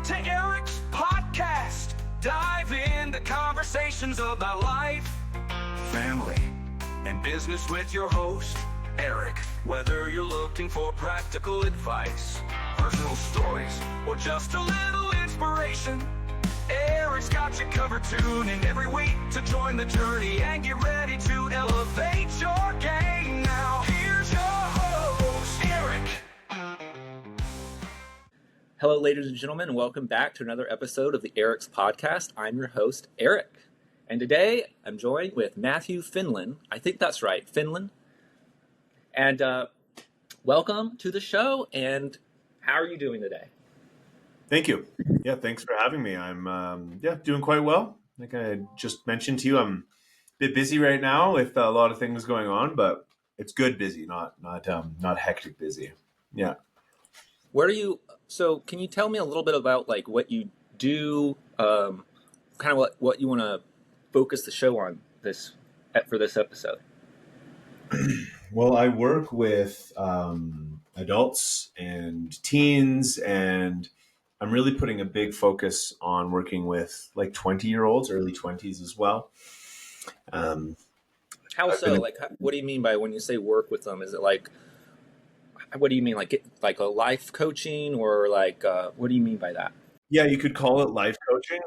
to Eric's podcast. Dive into conversations about life, family, and business with your host, Eric. Whether you're looking for practical advice, personal stories, or just a little inspiration, Eric's got you covered. Tune in every week to join the journey and get ready to elevate your game. Now, here's your host, Eric. Hello, ladies and gentlemen, and welcome back to another episode of the Eric's podcast. I'm your host, Eric. And today, I'm joined with Matthew Finlan. I think that's right, Finlan. And welcome to the show. And how are you doing today? Thank you. Yeah, thanks for having me. I'm doing quite well. Like I just mentioned to you, I'm a bit busy right now with a lot of things going on, but it's good busy, not hectic busy. Yeah. Where are you? So, can you tell me a little bit about like what you do? Kind of what you want to focus the show on for this episode. Well, I work with adults and teens, and I'm really putting a big focus on working with like 20-year-olds, early 20s as well. How so? Like, what do you mean by when you say work with them? Is it like, what do you mean? Like a life coaching, or like, what do you mean by that? Yeah, you could call it life coaching.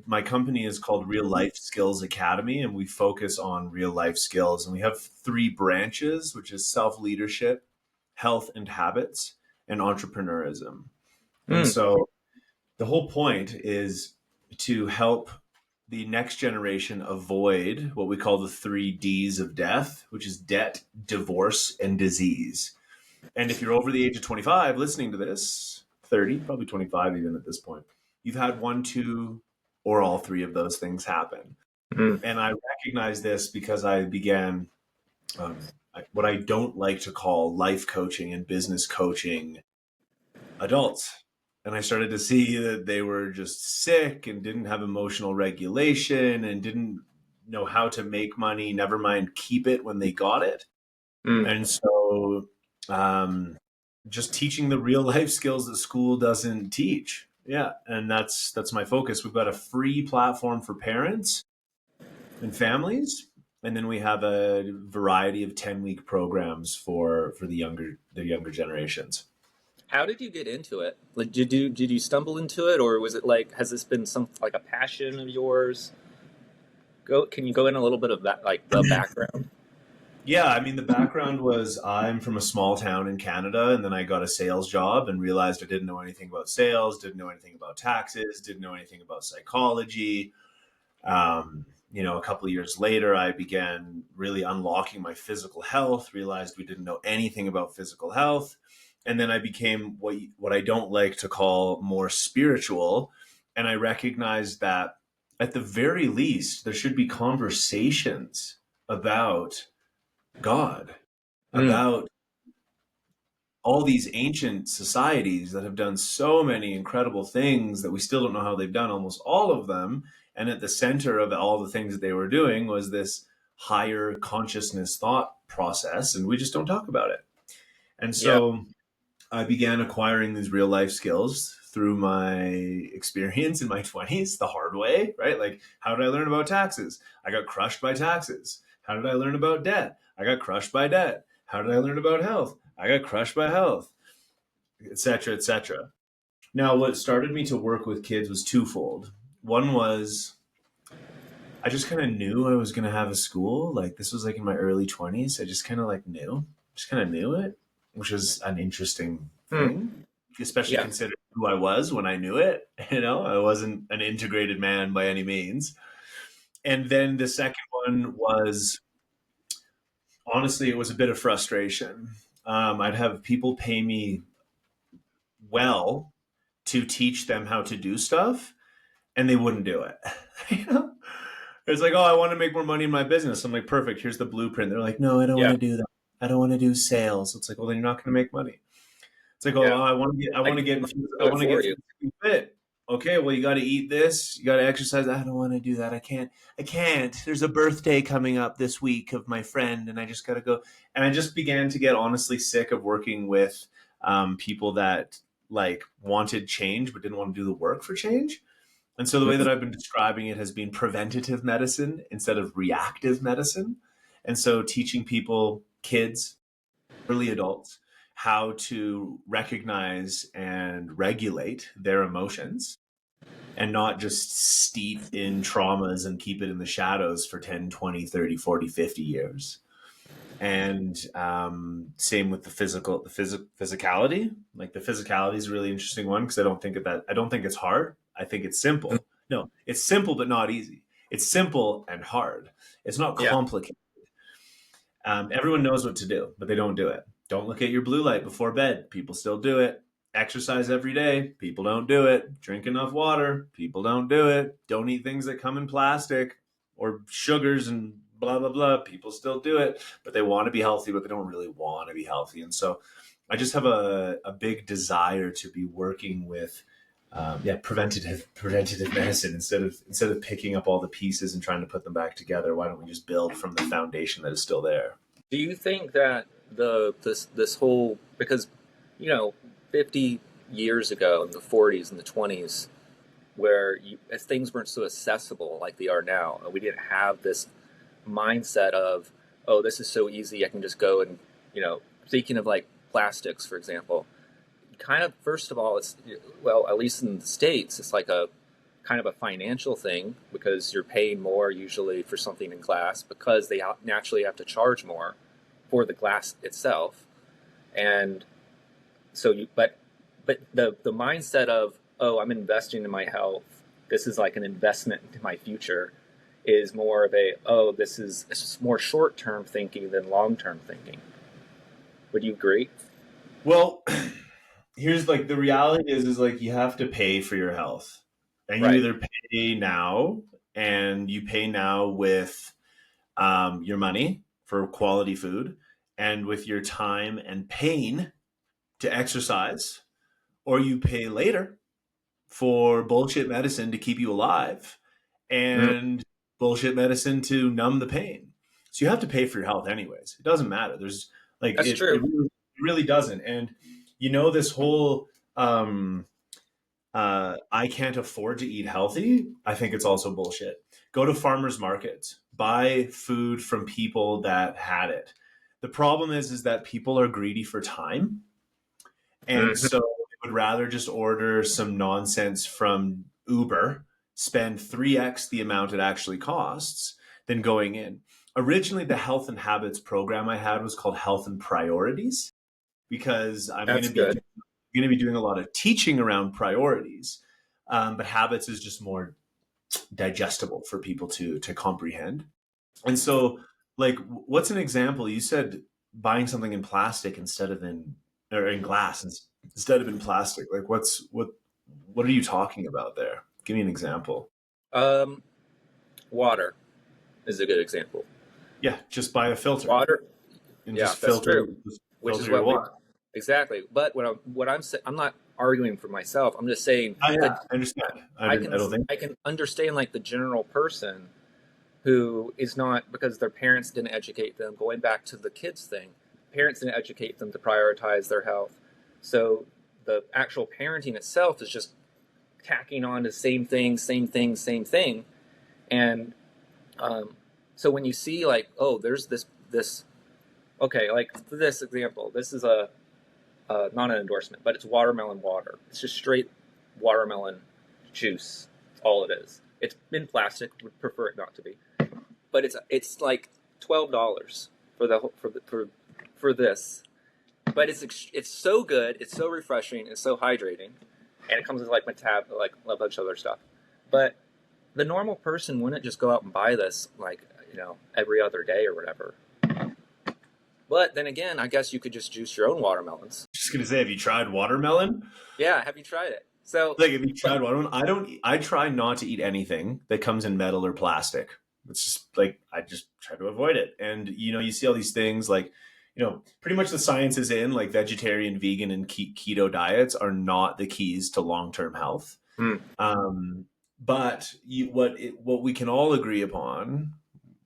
My company is called Real Life Skills Academy, and we focus on real life skills. And we have 3 branches, which is self-leadership, health and habits, and entrepreneurism. And so the whole point is to help the next generation avoid what we call the 3 Ds of death, which is debt, divorce, and disease. And if you're over the age of 25 listening to this, 30, probably 25 even at this point, you've had 1, 2, or all 3 of those things happen. And I recognize this because I began what I don't like to call life coaching and business coaching adults. And I started to see that they were just sick and didn't have emotional regulation and didn't know how to make money, never mind keep it when they got it. And so just teaching the real life skills that school doesn't teach. Yeah. And that's my focus. We've got a free platform for parents and families. And then we have a variety of 10-week programs for the younger generations. How did you get into it? Like, did you stumble into it, or was it like, has this been like a passion of yours? Can you go in a little bit of that, like the background? Yeah, I mean, the background was I'm from a small town in Canada, and then I got a sales job and realized I didn't know anything about sales, didn't know anything about taxes, didn't know anything about psychology. A couple of years later, I began really unlocking my physical health, realized we didn't know anything about physical health. And then I became what I don't like to call more spiritual. And I recognized that at the very least, there should be conversations about God, about all these ancient societies that have done so many incredible things that we still don't know how they've done almost all of them. And at the center of all the things that they were doing was this higher consciousness thought process, and we just don't talk about it. And so I began acquiring these real life skills through my experience in my 20s, the hard way, right? Like, how did I learn about taxes? I got crushed by taxes. How did I learn about debt? I got crushed by debt. How did I learn about health? I got crushed by health, et cetera, et cetera. Now, what started me to work with kids was twofold. One was I just kind of knew I was going to have a school. Like, this was like in my early 20s. I just kind of knew it, which is an interesting thing, especially considering who I was when I knew it. I wasn't an integrated man by any means. And then the second one was, honestly, it was a bit of frustration. I'd have people pay me well to teach them how to do stuff, and they wouldn't do it. It's like, oh, I want to make more money in my business. I'm like, perfect. Here's the blueprint. They're like, no, I don't want to do that. I don't want to do sales. It's like, well, then you're not going to make money. It's like, oh, I want to get fit. Okay, well, you got to eat this. You got to exercise. I don't want to do that. I can't. There's a birthday coming up this week of my friend, and I just got to go. And I just began to get honestly sick of working with people that like wanted change but didn't want to do the work for change. And so the way that I've been describing it has been preventative medicine instead of reactive medicine. And so teaching people, kids, early adults, how to recognize and regulate their emotions and not just steep in traumas and keep it in the shadows for 10, 20, 30, 40, 50 years. And same with the physicality. Like the physicality is a really interesting one because I don't think it's hard. I think it's simple. No, it's simple but not easy. It's simple and hard. It's not complicated. Everyone knows what to do, but they don't do it. Don't look at your blue light before bed. People still do it. Exercise every day. People don't do it. Drink enough water. People don't do it. Don't eat things that come in plastic or sugars and blah, blah, blah. People still do it, but they want to be healthy, but they don't really want to be healthy. And so I just have a big desire to be working with preventative medicine instead of picking up all the pieces and trying to put them back together. Why don't we just build from the foundation that is still there? Do you think that this whole, because 50 years ago in the 40s and the 20s, where as things weren't so accessible like they are now, we didn't have this mindset of, oh, this is so easy, I can just go and thinking of like plastics, for example. Kind of, first of all, it's, well, at least in the States, it's like a kind of a financial thing because you're paying more usually for something in glass because they naturally have to charge more for the glass itself. And so but the mindset of, oh, I'm investing in my health, this is like an investment into my future, is more of it's more short-term thinking than long-term thinking. Would you agree? Well, here's like the reality is like you have to pay for your health, and you either pay now and you pay now with your money for quality food and with your time and pain to exercise, or you pay later for bullshit medicine to keep you alive and bullshit medicine to numb the pain. So you have to pay for your health anyways. It doesn't matter. There's like, That's true. It really doesn't. And this whole, I can't afford to eat healthy, I think it's also bullshit. Go to farmers markets, buy food from people that had it. The problem is that people are greedy for time. And so they would rather just order some nonsense from Uber, spend 3x the amount it actually costs than going in. Originally, the Health and Habits program I had was called Health and Priorities because I'm going to be doing a lot of teaching around priorities, but habits is just more digestible for people to comprehend. And so, like, what's an example? You said buying something in plastic instead of in glass instead of in plastic. Like, what are you talking about there? Give me an example. Water is a good example. Yeah, just buy a filter. Water, and just filter, which is your water. Exactly. But what I'm saying, I'm not arguing for myself. I'm just saying. I understand. I can understand like the general person who is not, because their parents didn't educate them. Going back to the kids thing, parents didn't educate them to prioritize their health. So the actual parenting itself is just tacking on the same thing. And so when you see like, oh, there's this, okay, like this example, this is not an endorsement, but it's watermelon water. It's just straight watermelon juice. That's all it is. It's in plastic. Would prefer it not to be, but it's like $12 for this. But it's so good. It's so refreshing. It's so hydrating, and it comes with like a bunch of other stuff. But the normal person wouldn't just go out and buy this like every other day or whatever. But then again, I guess you could just juice your own watermelons. Just gonna say, have you tried watermelon? Yeah, have you tried it? So, like, have you tried watermelon? I try not to eat anything that comes in metal or plastic. It's just like I just try to avoid it. And you see all these things like, pretty much the science is in like vegetarian, vegan, and keto diets are not the keys to long-term health. But what we can all agree upon,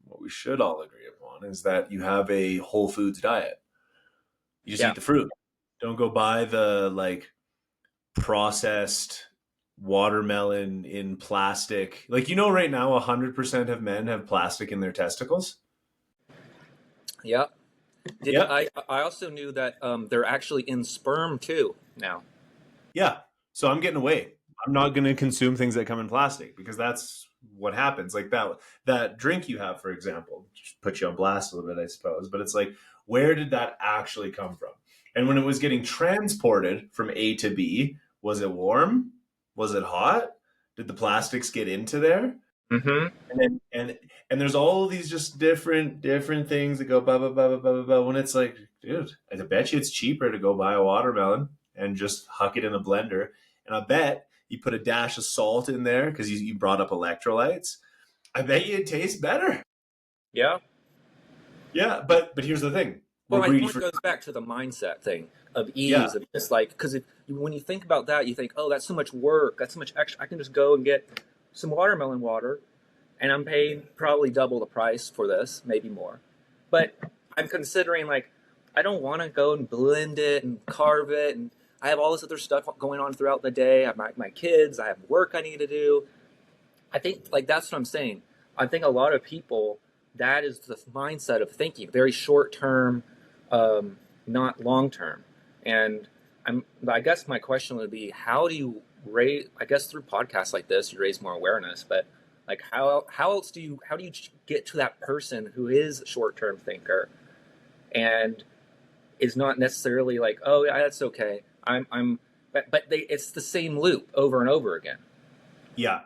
what we should all agree upon, is that you have a whole foods diet. You just eat the fruit. Don't go buy the like processed watermelon in plastic. Like, right now 100% of men have plastic in their testicles. Yeah. Yeah. I also knew that they're actually in sperm too now. Yeah. So I'm getting away. I'm not going to consume things that come in plastic because that's what happens. Like that drink you have, for example, just put you on blast a little bit, I suppose. But it's like, where did that actually come from? And when it was getting transported from A to B, was it warm? Was it hot? Did the plastics get into there? Mm-hmm. And there's all these just different things that go blah blah blah blah blah blah. When it's like, dude, I bet you it's cheaper to go buy a watermelon and just huck it in a blender. And I bet you put a dash of salt in there because you brought up electrolytes. I bet you it tastes better. Yeah. Yeah, but here's the thing. Well, We're my greedy point for goes back to the mindset thing of yeah, ease, of just like, because when you think about that, you think, oh, that's so much work, that's so much extra. I can just go and get some watermelon water, and I'm paying probably double the price for this, maybe more. But I'm considering, like, I don't want to go and blend it and carve it, and I have all this other stuff going on throughout the day. I have my kids, I have work I need to do. I think, like, that's what I'm saying. I think a lot of people, that is the mindset of thinking, very short term, not long term. And I guess my question would be, how do you raise? I guess through podcasts like this, you raise more awareness. But like, how else how do you get to that person who is a short term thinker and is not necessarily like, oh yeah, that's okay. But it's the same loop over and over again. yeah.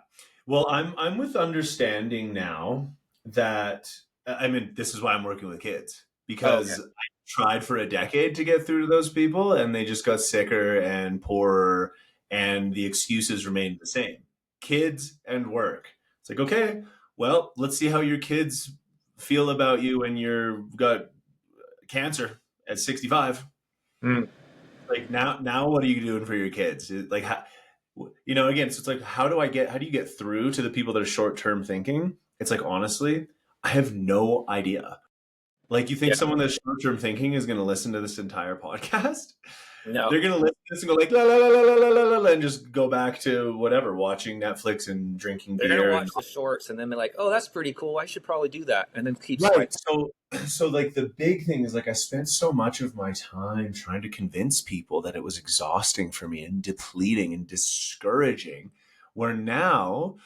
Well, I'm with understanding now that I mean, this is why I'm working with kids Oh, okay. because I tried for a decade to get through to those people and they just got sicker and poorer and the excuses remained the same. Kids and work. It's like, okay, well, let's see how your kids feel about you when you've got cancer at 65. Mm, Like now what are you doing for your kids? Like how, again, so it's like, how do you get through to the people that are short-term thinking? It's like, honestly, I have no idea. Like, you think yeah. someone that's short-term thinking is going to listen to this entire podcast? No. They're going to listen to this and go like, la, la, la, la, la, la, la, la, and just go back to whatever, watching Netflix and drinking They're gonna beer. And watch the shorts and then be like, "Oh, that's pretty cool. I should probably do that," and then keep right. swiping. So like the big thing is like I spent so much of my time trying to convince people that it was exhausting for me and depleting and discouraging, where now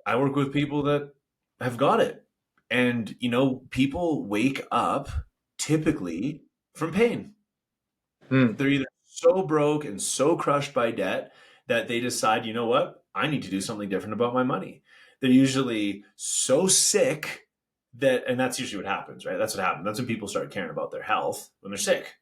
I work with people that have got it. And, people wake up typically from pain. Hmm. They're either so broke and so crushed by debt that they decide, you know what? I need to do something different about my money. They're usually so sick and that's usually what happens, right? That's what happens. That's when people start caring about their health, when they're sick.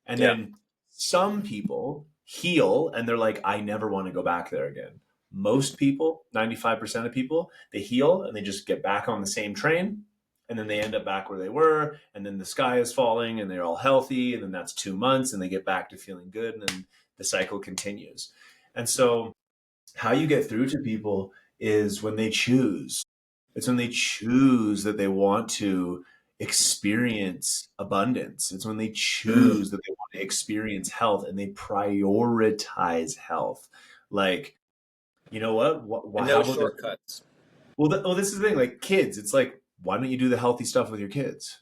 And Yeah. then some people heal and they're like, I never want to go back there again. Most people, 95% of people, they heal and they just get back on the same train. And then they end up back where they were. And then the sky is falling and they're all healthy. And then that's 2 months and they get back to feeling good. And then the cycle continues. And so, how you get through to people is when they choose. It's when they choose that they want to experience abundance. It's when they Mm. choose that they want to experience health and they prioritize health. Like, you know what? And How no about this? shortcuts. Well, this is the thing. Like kids, it's like, why don't you do the healthy stuff with your kids?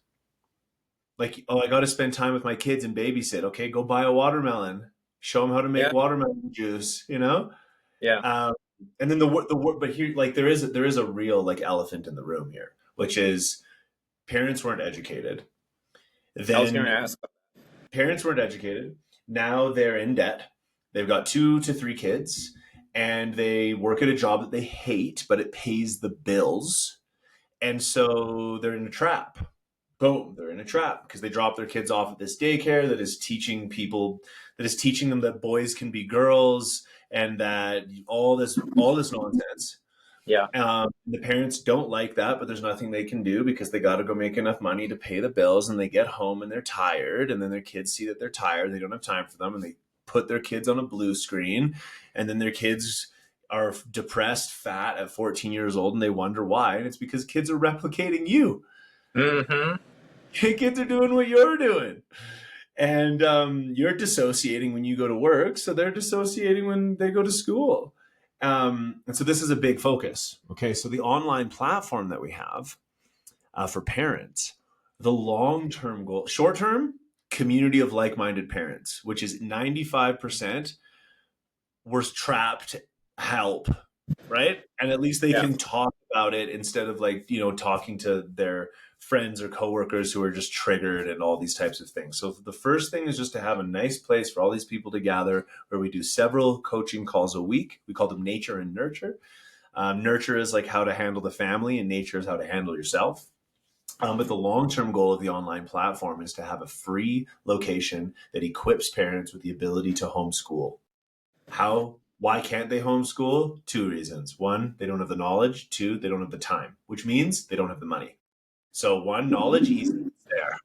Like, oh, I got to spend time with my kids and babysit. Okay, go buy a watermelon. Show them how to make Yeah. watermelon juice. You know. Yeah. Um, and then but here, like there is a real like elephant in the room here, which is parents weren't educated. I was gonna Then ask. parents weren't educated. Now they're in debt. They've got 2 to 3 kids, and they work at a job that they hate, but it pays the bills, and so they're in a trap. Boom, they're in a trap because they drop their kids off at this daycare that is teaching them that boys can be girls and that all this nonsense. Yeah. The parents don't like that, but there's nothing they can do because they got to go make enough money to pay the bills, and they get home and they're tired, and then their kids see that they're tired, they don't have time for them, and they put their kids on a blue screen, and then their kids are depressed, fat at 14 years old, and they wonder why, and it's because kids are replicating you. Mm-hmm. Kids are doing what you're doing. And you're dissociating when you go to work, so they're dissociating when they go to school. And so this is a big focus. Okay, so the online platform that we have for parents, the long-term goal, short-term, community of like-minded parents, which is 95% were trapped, help, right? And at least they Yeah. can talk about it instead of like, talking to their friends or coworkers who are just triggered and all these types of things. So the first thing is just to have a nice place for all these people to gather where we do several coaching calls a week. We call them nature and nurture. Nurture is like how to handle the family, and nature is how to handle yourself. But the long-term goal of the online platform is to have a free location that equips parents with the ability to homeschool. Why can't they homeschool? Two reasons. One, they don't have the knowledge. Two, they don't have the time, which means they don't have the money. So one, knowledge easy, it's there.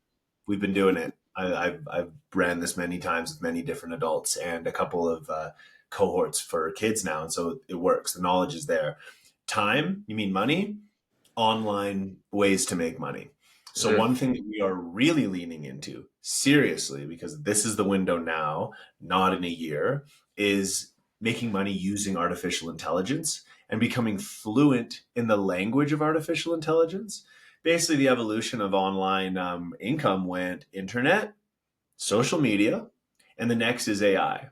We've been doing it. I've ran this many times with many different adults and a couple of cohorts for kids now. And so it works. The knowledge is there. Time, you mean money? Online ways to make money. So one thing that we are really leaning into seriously, because this is the window now, not in a year, is making money using artificial intelligence and becoming fluent in the language of artificial intelligence. Basically, the evolution of online income went internet, social media, and the next is AI.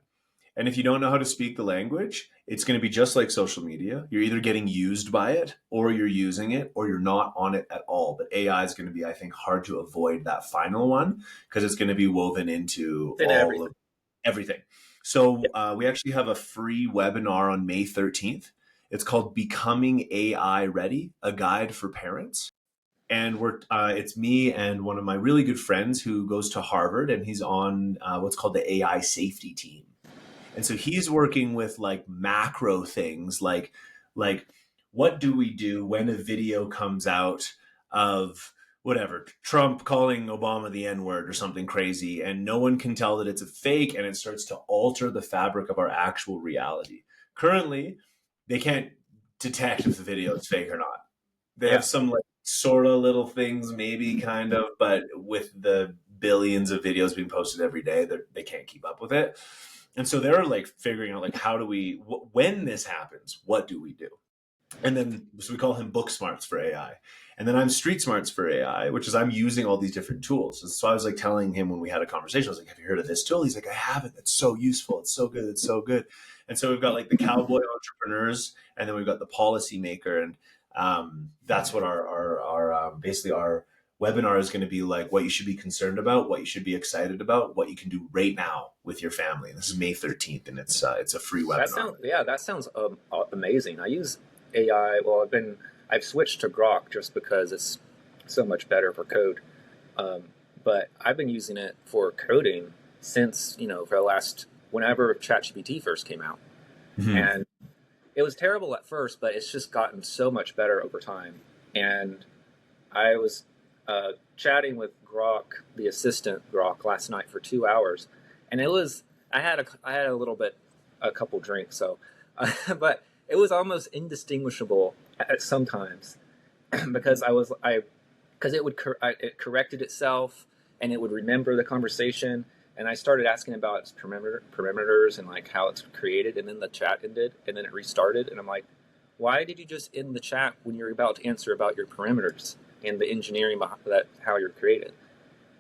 And if you don't know how to speak the language, it's going to be just like social media. You're either getting used by it, or you're using it, or you're not on it at all. But AI is going to be, I think, hard to avoid that final one, because it's going to be woven into all of everything. So we actually have a free webinar on May 13th. It's called Becoming AI Ready, a guide for parents. And it's me and one of my really good friends who goes to Harvard, and he's on what's called the AI safety team. And so he's working with like macro things, like what do we do when a video comes out of whatever, Trump calling Obama the N-word or something crazy, and no one can tell that it's a fake, and it starts to alter the fabric of our actual reality. Currently, they can't detect if the video is fake or not. They have some like sort of little things, maybe kind of, but with the billions of videos being posted every day, they can't keep up with it. And so they're like figuring out like, how do we, when this happens, what do we do? And then, so we call him book smarts for AI. And then I'm street smarts for AI, which is I'm using all these different tools. And so I was like telling him when we had a conversation, I was like, have you heard of this tool? He's like, I haven't. It's so useful. It's so good. It's so good. And so we've got like the cowboy entrepreneurs, and then we've got the policy maker. And that's what our basically our webinar is going to be like, what you should be concerned about, what you should be excited about, what you can do right now with your family. And this is May 13th, and it's a free webinar. That sounds amazing. I use AI. Well, I've switched to Grok just because it's so much better for code. But I've been using it for coding since, for the last, whenever ChatGPT first came out. Mm-hmm. And it was terrible at first, but it's just gotten so much better over time. And I was chatting with Grok, the assistant Grok, last night for 2 hours, and I had a couple drinks, so, but it was almost indistinguishable at sometimes because it corrected itself, and it would remember the conversation. And I started asking about its parameters and like how it's created, and then the chat ended, and then it restarted, and I'm like, why did you just end the chat when you're about to answer about your parameters and the engineering behind that, how you're created?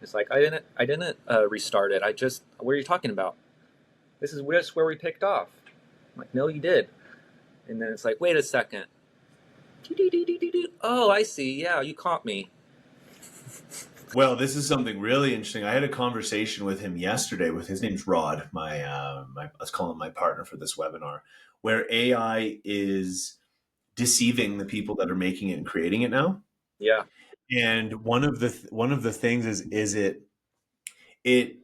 It's like, I didn't restart it. What are you talking about? This is just where we picked off. I'm like, no, you did. And then it's like, wait a second. Oh, I see. Yeah, you caught me. Well, this is something really interesting. I had a conversation with him yesterday. His name's Rod, let's call him my partner for this webinar, where AI is deceiving the people that are making it and creating it now. Yeah. And one of the things is I can't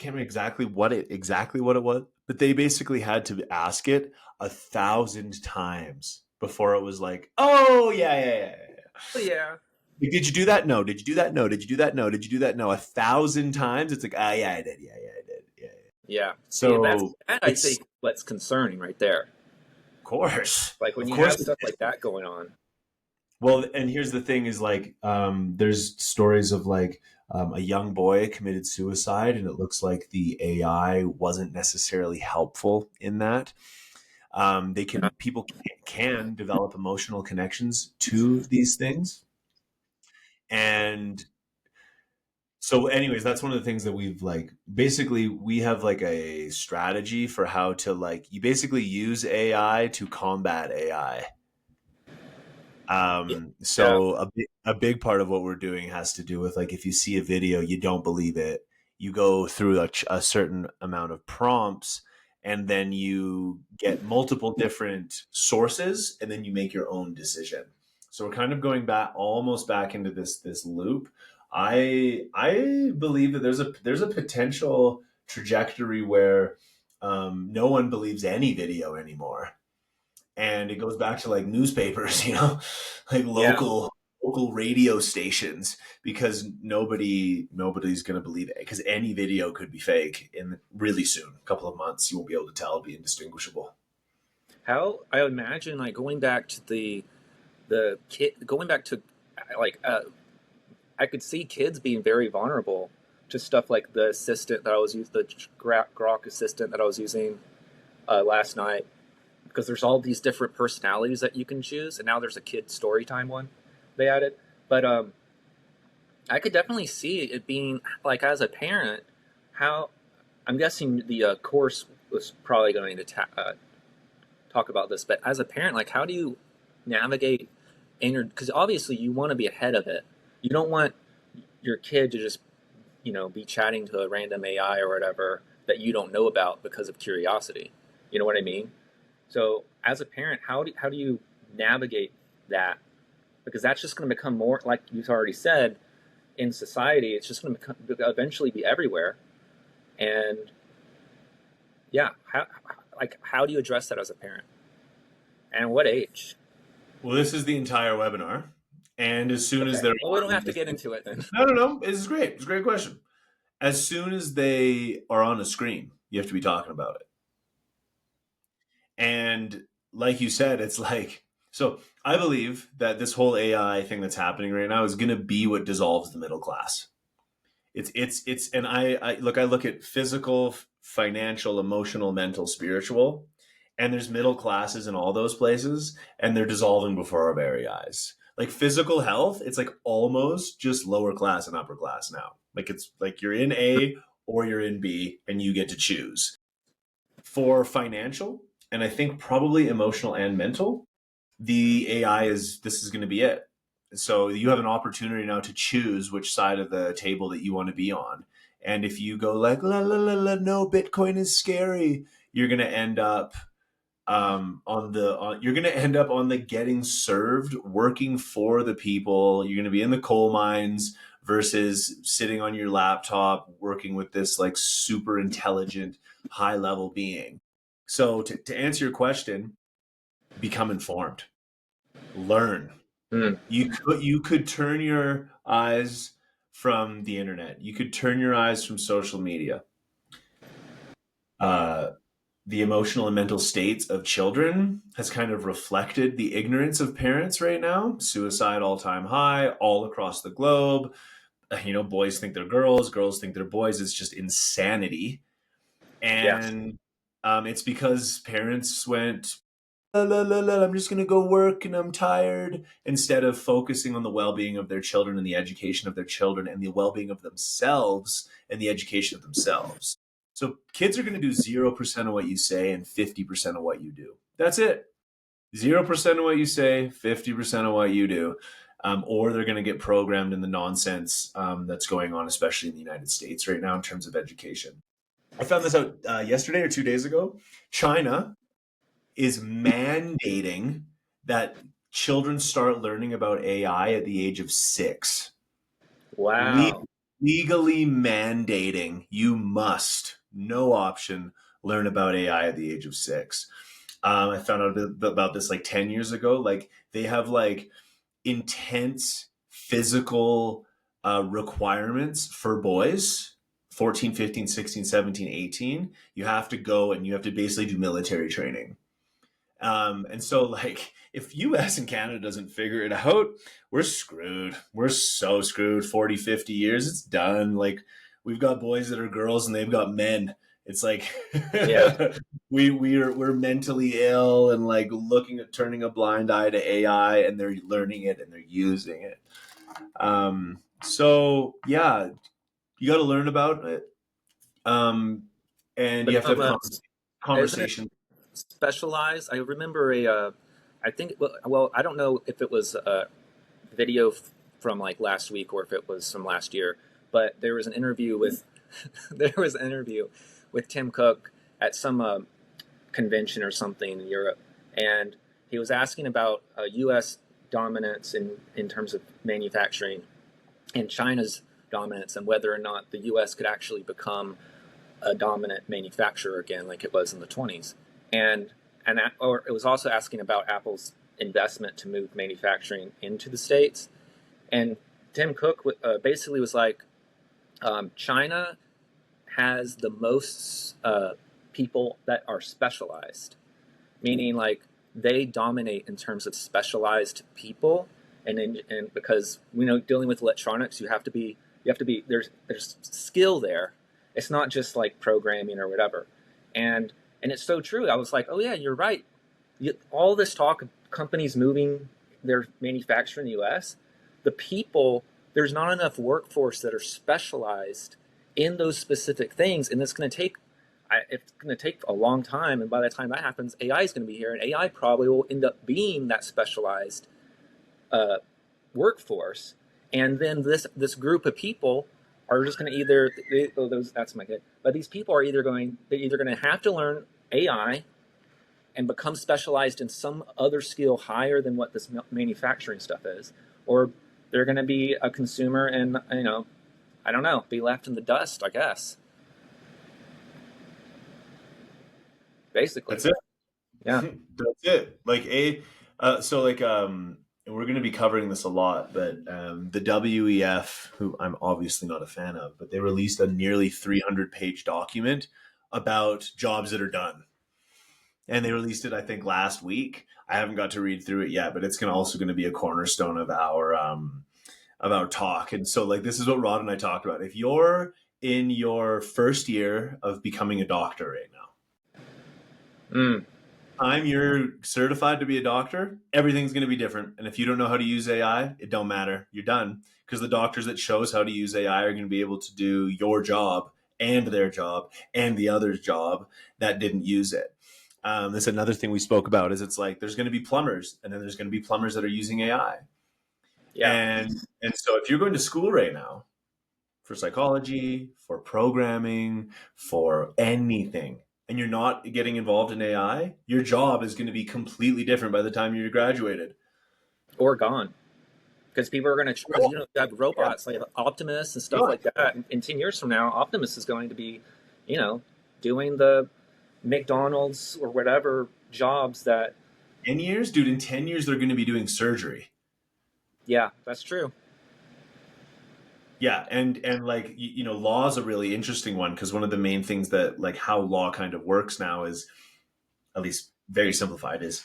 remember exactly what it was, but they basically had to ask it 1,000 times before it was like, oh yeah. Oh, yeah. Did you do that? No. Did you do that? No. Did you do that? No. Did you do that? No. 1,000 times. It's like, yeah, I did. Yeah, I did. Yeah. So I think what's concerning right there. Of course. Like when you have stuff like that going on. Well, and here's the thing is like, there's stories of like a young boy committed suicide, and it looks like the AI wasn't necessarily helpful in that. People can develop emotional connections to these things. And so anyways, that's one of the things that we've like, basically we have like a strategy for how to like, you basically use AI to combat AI. Yeah. So a big part of what we're doing has to do with like, if you see a video, you don't believe it, you go through a certain amount of prompts, and then you get multiple different sources, and then you make your own decision. So we're kind of going back, almost back into this loop. I believe that there's a potential trajectory where no one believes any video anymore, and it goes back to like newspapers, like Yeah. local radio stations, because nobody's going to believe it, because any video could be fake in really soon, a couple of months. You won't be able to tell, it'll be indistinguishable. How I would imagine, like going back to the kid, going back to like I could see kids being very vulnerable to stuff like the assistant that I was using, the Grok assistant that I was using last night, because there's all these different personalities that you can choose, and now there's a kid story time one they added. But I could definitely see it being like, as a parent, how I'm guessing the course was probably going to talk about this, but as a parent, like how do you navigate because obviously you want to be ahead of it. You don't want your kid to just be chatting to a random AI or whatever that you don't know about because of curiosity. You know what I mean? So as a parent, how do you navigate that? Because that's just going to become more, like you've already said, in society. It's just going to eventually be everywhere. And yeah, how do you address that as a parent? And what age? Well, this is the entire webinar, and as soon as Okay. they're Well, we don't on, have to get into it then. no, this is great. It's a great question. As soon as they are on a screen, you have to be talking about it. And like you said, it's like, so I believe that this whole AI thing that's happening right now is going to be what dissolves the middle class. And I look at physical, financial, emotional, mental, spiritual, and there's middle classes in all those places, and they're dissolving before our very eyes. Like physical health, it's like almost just lower class and upper class now. Like it's like you're in A or you're in B, and you get to choose. For financial, and I think probably emotional and mental, the AI this is going to be it. So you have an opportunity now to choose which side of the table that you want to be on. And if you go like, la, la, la, la, no, Bitcoin is scary, you're going to end up you're going to end up on the getting served, working for the people. You're going to be in the coal mines versus sitting on your laptop working with this like super intelligent, high level being. So to answer your question, become informed, learn. Mm. You could turn your eyes from the internet. You could turn your eyes from social media. The emotional and mental states of children has kind of reflected the ignorance of parents right now. Suicide all-time high all across the globe. Boys think they're girls, girls think they're boys. It's just insanity. Yes. And it's because parents went, la, la, la, la, I'm just going to go work and I'm tired, instead of focusing on the well-being of their children and the education of their children and the well-being of themselves and the education of themselves. So kids are going to do 0% of what you say and 50% of what you do. That's it. 0% of what you say, 50% of what you do. Or they're going to get programmed in the nonsense that's going on, especially in the United States right now in terms of education. I found this out yesterday or 2 days ago. China is mandating that children start learning about AI at the age of 6. Wow. Legally mandating you must, no option, learn about AI at the age of 6. I found out about this like 10 years ago. Like they have like intense physical requirements for boys, 14, 15, 16, 17, 18. You have to go and you have to basically do military training. And so like if US and Canada doesn't figure it out, we're screwed. We're so screwed. 40, 50 years, it's done. Like we've got boys that are girls and they've got men. It's like Yeah. we're mentally ill and like looking at turning a blind eye to AI, and they're learning it and they're using it. So yeah, you got to learn about it. And you have to Become have a, isn't it conversation. specialized? I remember I think, well, I don't know if it was a video from like last week or if it was from last year, but there was an interview with, there was an interview with Tim Cook at some convention or something in Europe, and he was asking about U.S. dominance in terms of manufacturing and China's dominance, and whether or not the U.S. could actually become a dominant manufacturer again, like it was in the 20s. And or it was also asking about Apple's investment to move manufacturing into the States. And Tim Cook basically was like, China has the most people that are specialized, meaning like they dominate in terms of specialized people. And because dealing with electronics, you have to be there's skill there. It's not just like programming or whatever. And it's so true. I was like, oh yeah, you're right. All this talk of companies moving their manufacturing in the U.S., the people, there's not enough workforce that are specialized in those specific things, and it's going to take a long time. And by the time that happens, AI is going to be here, and AI probably will end up being that specialized workforce. And then this group of people are just going to that's my kid. But these people are they're either going to have to learn AI and become specialized in some other skill higher than what this manufacturing stuff is, or they're going to be a consumer and I don't know, be left in the dust, I guess. Basically. That's it. Yeah. That's it. Like and we're going to be covering this a lot, but the WEF, who I'm obviously not a fan of, but they released a nearly 300-page document about jobs that are done. And they released it, I think, last week. I haven't got to read through it yet, but it's also going to be a cornerstone of our talk. And so, like, this is what Rod and I talked about. If you're in your first year of becoming a doctor right now, you're certified to be a doctor, everything's going to be different. And if you don't know how to use AI, it don't matter. You're done, because the doctors that shows how to use AI are going to be able to do your job and their job and the other's job that didn't use it. That's another thing we spoke about, is it's like there's going to be plumbers, and then there's going to be plumbers that are using AI. Yeah. And so if you're going to school right now for psychology, for programming, for anything, and you're not getting involved in AI, your job is going to be completely different by the time you're graduated. Or gone. Because people are going to have robots like Optimus and stuff like that. In 10 years from now, Optimus is going to be, doing the McDonald's or whatever jobs that. 10 years? Dude, in 10 years, they're going to be doing surgery. Yeah, that's true. Yeah, and like law is a really interesting one, because one of the main things that, like, how law kind of works now is, at least very simplified, is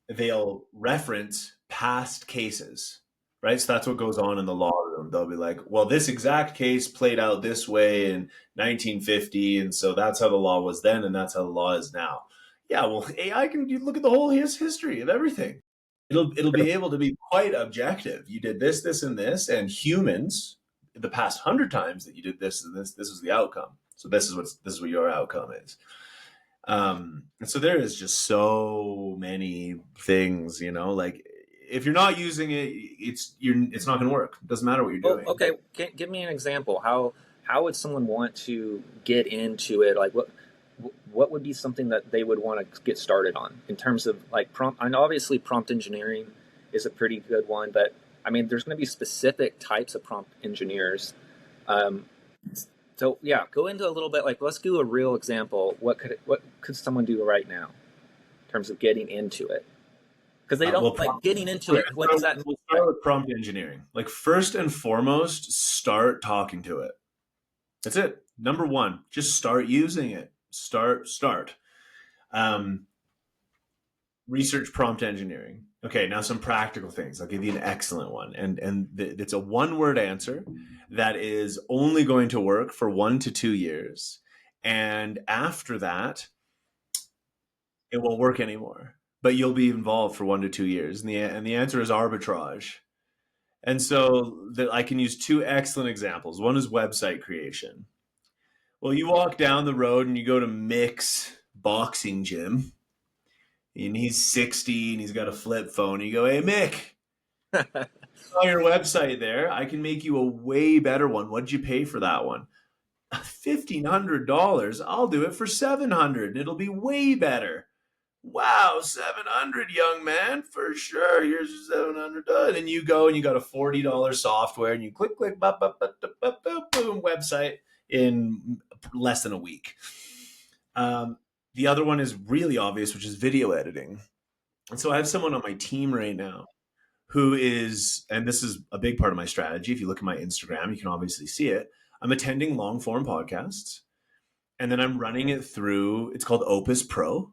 they'll reference past cases, right? So that's what goes on in the law room. They'll be like, well, this exact case played out this way in 1950, and so that's how the law was then, and that's how the law is now. Yeah, well, AI can look at the whole history of everything. It'll be able to be quite objective. You did this, this, and this, and humans, the past 100 times that you did this and this is the outcome. So this is what your outcome is. And so there is just so many things, like, if you're not using it, it's not going to work. It doesn't matter what you're doing. Okay, give me an example. How would someone want to get into it? Like, what would be something that they would want to get started on in terms of like prompt? And obviously, prompt engineering is a pretty good one, but I mean, there's going to be specific types of prompt engineers. So yeah, go into a little bit. Like, let's do a real example. What could someone do right now in terms of getting into it? Because they don't getting into it. What does that mean? We'll start with prompt engineering. Like, first and foremost, start talking to it. That's it. Number one, just start using it. Start. research prompt engineering. Okay, now some practical things. I'll give you an excellent one. It's a one-word answer that is only going to work for 1 to 2 years. And after that, it won't work anymore. But you'll be involved for 1 to 2 years. And the answer is arbitrage. And so I can use two excellent examples. One is website creation. Well, you walk down the road and you go to Mick's boxing gym, and he's 60 and he's got a flip phone. And you go, hey, Mick, on your website there, I can make you a way better one. What'd you pay for that one? $1,500. I'll do it for $700 and it'll be way better. Wow, $700, young man, for sure. Here's your $700. And you go and you got a $40 software and you click, boom, website in less than a week. The other one is really obvious, which is video editing. And so I have someone on my team right now who is, and this is a big part of my strategy. If you look at my Instagram, you can obviously see it. I'm attending long form podcasts, and then I'm running it through, it's called Opus Pro.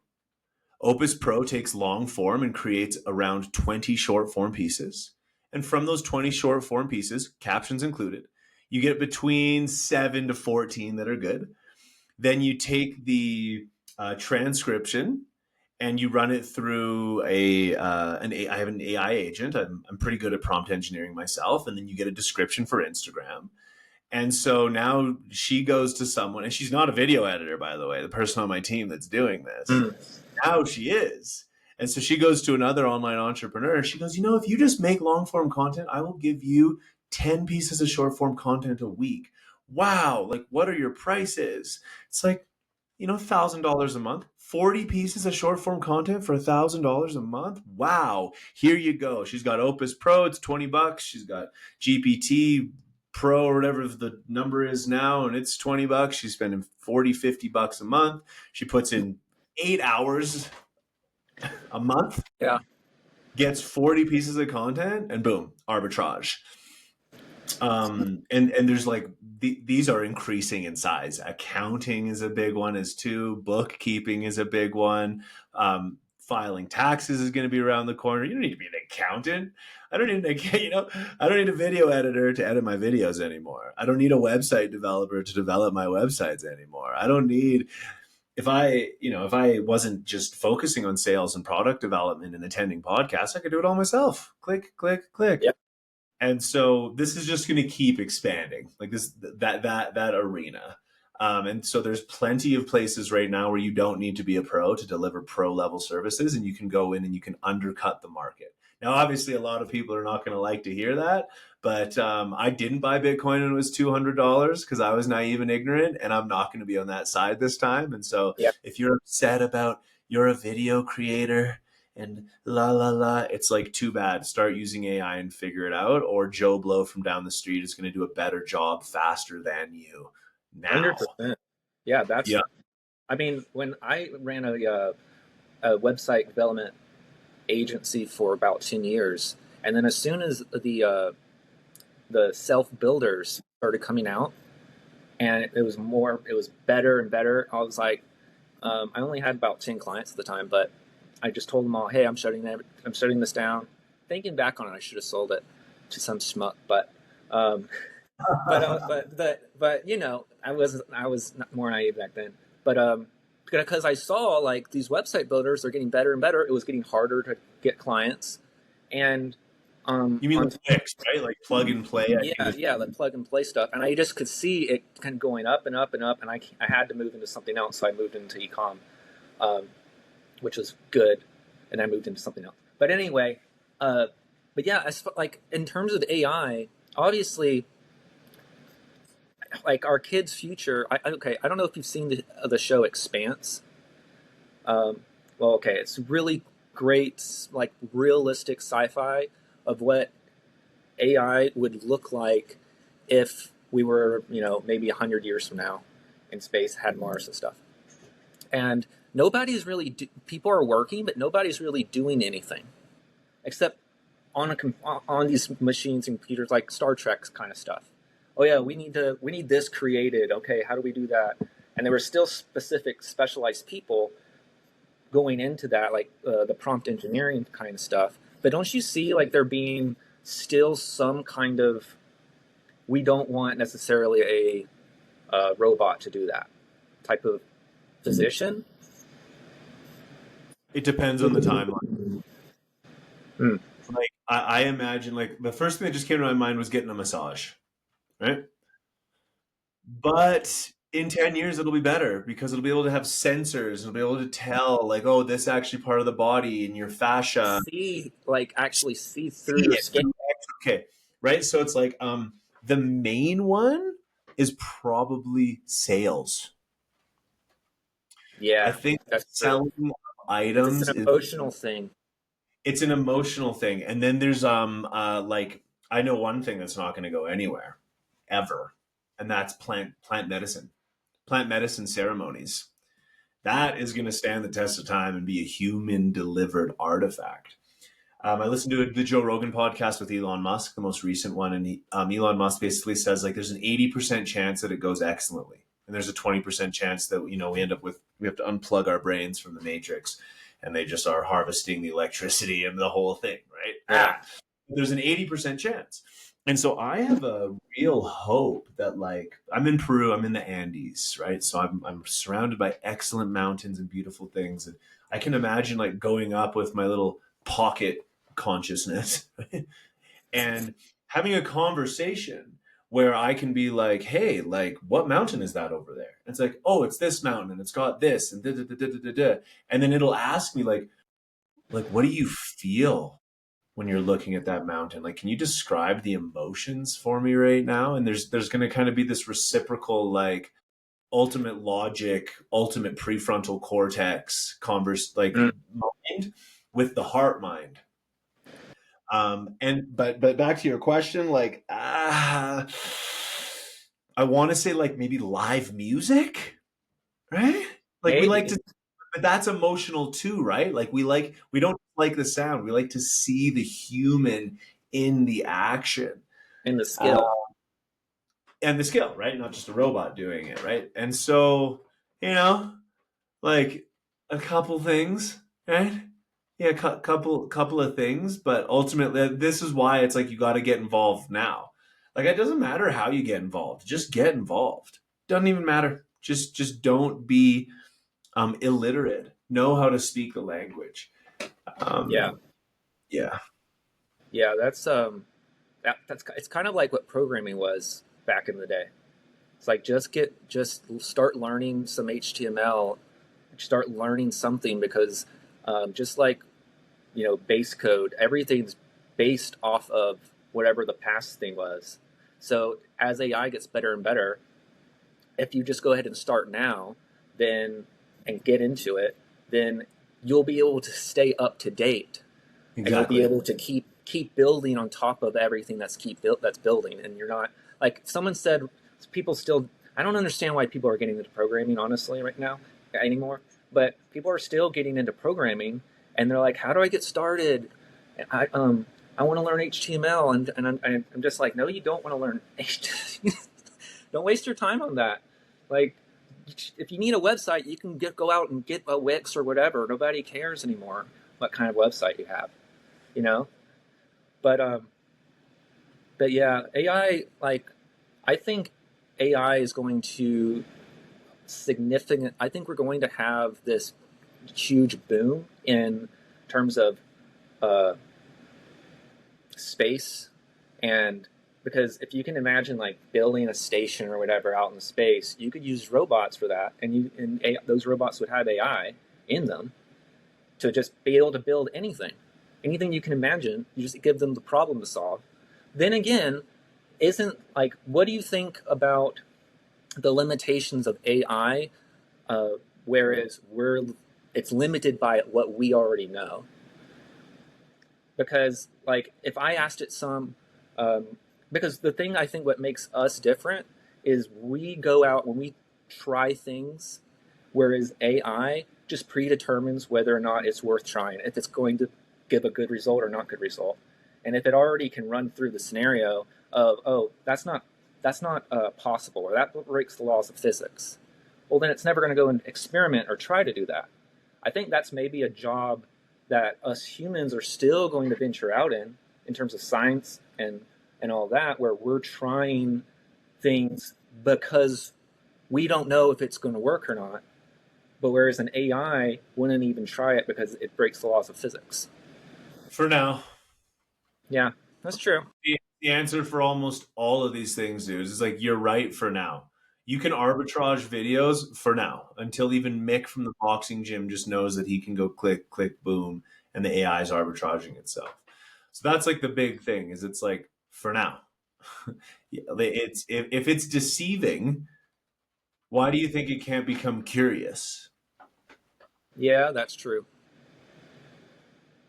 Opus Pro takes long form and creates around 20 short form pieces. And from those 20 short form pieces, captions included, you get between 7 to 14 that are good. Then you take the transcription and you run it through I have an AI agent. I'm pretty good at prompt engineering myself. And then you get a description for Instagram. And so now she goes to someone, and she's not a video editor, by the way, the person on my team that's doing this. Now she is. And so she goes to another online entrepreneur. She goes, if you just make long form content, I will give you 10 pieces of short form content a week. Wow. Like, what are your prices? It's like, $1,000 a month, 40 pieces of short form content for $1,000 a month. Wow. Here you go. She's got Opus Pro. It's $20. She's got GPT Pro or whatever the number is now, and it's $20. She's spending $40-$50 a month. She puts in 8 hours a month. Yeah. Gets 40 pieces of content, and boom, arbitrage. And there's like these are increasing in size. Accounting is a big one, as too. Bookkeeping is a big one. Filing taxes is going to be around the corner. You don't need to be an accountant. I don't need a video editor to edit my videos anymore. I don't need a website developer to develop my websites anymore. I don't need, if I wasn't just focusing on sales and product development and attending podcasts, I could do it all myself. Click, click, click. Yep. And so this is just going to keep expanding, like that arena. And so there's plenty of places right now where you don't need to be a pro to deliver pro level services, and you can go in and you can undercut the market. Now, obviously, a lot of people are not going to like to hear that, but I didn't buy Bitcoin when it was $200 because I was naive and ignorant, and I'm not going to be on that side this time. And so if you're upset about you're a video creator and it's like, too bad. Start using AI and figure it out, or Joe Blow from down the street is going to do a better job faster than you. Now. 100%. Yeah, I mean, when I ran a website development agency for about 10 years, and then as soon as the self builders started coming out, and it was better and better, I was like, I only had about 10 clients at the time, but I just told them all, hey, I'm shutting this down. Thinking back on it, I should have sold it to some schmuck, but I was more naive back then. But because I saw like these website builders are getting better and better, it was getting harder to get clients. And you mean the clicks, right? Like plug and play. Like plug and play stuff. And I just could see it kind of going up and up and up. And I had to move into something else, so I moved into e-com, which was good. And I moved into something else. But anyway, like in terms of AI, obviously, like our kids' future. I don't know if you've seen the show Expanse. It's really great, like realistic sci-fi of what AI would look like if we were, maybe 100 years from now in space, had Mars and stuff. And nobody's really people are working, but nobody's really doing anything except on these machines and computers, like Star Trek kind of stuff. Oh yeah, we need this created. Okay, how do we do that? And there were still specialized people going into that, like the prompt engineering kind of stuff. But don't you see like there being still some kind of, we don't want necessarily a robot to do that type of position? It depends on the timeline. Hmm. Like I imagine, like the first thing that just came to my mind was getting a massage, right? But in 10 years, it'll be better because it'll be able to have sensors. It'll be able to tell, like, oh, this actually part of the body and your fascia. See, like actually see through See your it skin. through okay, right? So it's like the main one is probably sales. I Yeah, think that's true. selling It's items an is emotional thing. it's an emotional thing. And then there's like I know one thing that's not going to go anywhere ever, and that's plant medicine. Plant medicine ceremonies. That is going to stand the test of time and be a human delivered artifact. I listened to the Joe Rogan podcast with Elon Musk, the most recent one, and Elon Musk basically says like there's an 80% chance that it goes excellently, and there's a 20% chance that we end up with we have to unplug our brains from the matrix, and they just are harvesting the electricity and the whole thing, right? Yeah. There's an 80% chance. And so I have a real hope that like I'm in Peru, I'm in the Andes, right? So I'm surrounded by excellent mountains and beautiful things. And I can imagine like going up with my little pocket consciousness and having a conversation where I can be like, hey, like what mountain is that over there? And it's like, oh, it's this mountain and it's got this and da, da, da, da, da, da, da. And then it'll ask me like what do you feel when you're looking at that mountain? Like, can you describe the emotions for me right now? And there's going to kind of be this reciprocal, like ultimate logic, ultimate prefrontal cortex Mm. mind with the heart mind. And but back to your question, like I want to say like maybe live music, right? Like we like Maybe to, but that's emotional too, right? Like we don't like the sound. We like to see the human in the action in the uh, skill. and the skill, right? Not just a robot doing it, right? And so, you know, like a couple things, right? Yeah, couple of things, but ultimately, this is why it's like you got to get involved now. Like it doesn't matter how you get involved, just get involved. Doesn't even matter. Just don't be illiterate. Know how to speak the language. Yeah. Yeah. Yeah, that's it's kind of like what programming was back in the day. It's like just start learning some HTML, start learning something because just like base code, everything's based off of whatever the past thing was. So as AI gets better and better, if you just go ahead and start now, then and get into it, then you'll be able to stay up to date, and you'll be Exactly. able to keep building on top of everything that's building. And you're not like someone said, people still. I don't understand why people are getting into programming honestly right now anymore. But people are still getting into programming, and they're like, "How do I get started? I want to learn HTML," and I'm just like, "No, you don't want to learn HTML. Don't waste your time on that. Like, if you need a website, you can go out and get a Wix or whatever. Nobody cares anymore what kind of website you have, you know." But but yeah, AI. Like, I think AI is going to significant. I think we're going to have this huge boom in terms of uh, space, and because if you can imagine like building a station or whatever out in space, you could use robots for that, and those robots would have AI in them to just be able to build anything you can imagine. You just give them the problem to solve. Then again, isn't like, what do you think about the limitations of AI, whereas it's limited by what we already know? Because like if I asked it um, because the thing I think what makes us different is we go out when we try things, whereas AI just predetermines whether or not it's worth trying, if it's going to give a good result or not good result. And if it already can run through the scenario of, oh, that's not possible, or that breaks the laws of physics, well, then it's never going to go and experiment or try to do that. I think that's maybe a job that us humans are still going to venture out in terms of science and all that, where we're trying things because we don't know if it's going to work or not. But whereas an AI wouldn't even try it because it breaks the laws of physics. For now. Yeah, that's true. The answer for almost all of these things, dude, is like you're right for now. You can arbitrage videos for now until even Mick from the boxing gym just knows that he can go click, click, boom, and the AI is arbitraging itself. So that's like the big thing is it's like for now. It's if it's deceiving, why do you think it can't become curious? Yeah, that's true.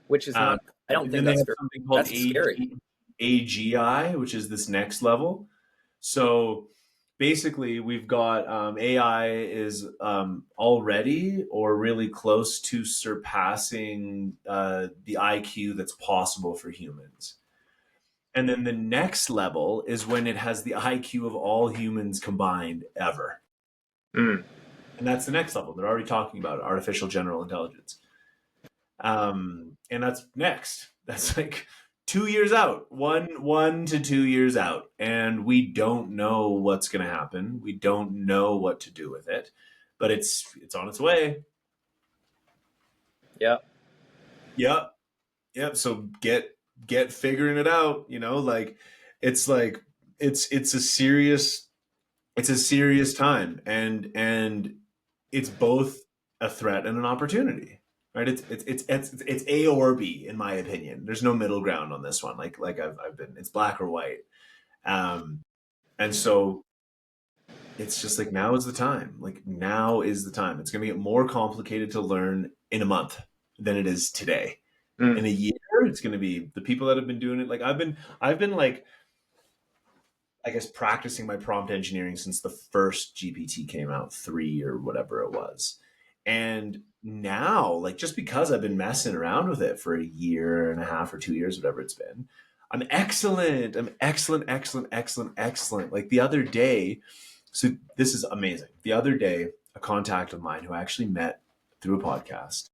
Which is Um, not, I don't and think then they that's have very, something called that's scary. AGI, which is this next level. So basically, we've got AI is already or really close to surpassing the IQ that's possible for humans. And then the next level is when it has the IQ of all humans combined ever. Mm. And that's the next level. They're already talking about it, artificial general intelligence. And that's next. That's like 2 years out, one to 2 years out, and we don't know what's going to happen. We don't know what to do with it, but it's on its way. Yeah. Yep, yep. So get figuring it out. You know, like it's a serious time, and it's both a threat and an opportunity. Right, it's A or B in my opinion. There's no middle ground on this one. Like I've been, it's black or white, and so it's just like now is the time. Like now is the time. It's going to get more complicated to learn in a month than it is today. Mm. In a year, it's going to be the people that have been doing it. Like I've been like I guess practicing my prompt engineering since the first GPT came out, 3 or whatever it was. And now, like just because I've been messing around with it for a year and a half or 2 years, whatever it's been, I'm excellent. I'm excellent, excellent, excellent, excellent. Like the other day, so this is amazing. The other day, a contact of mine who I actually met through a podcast,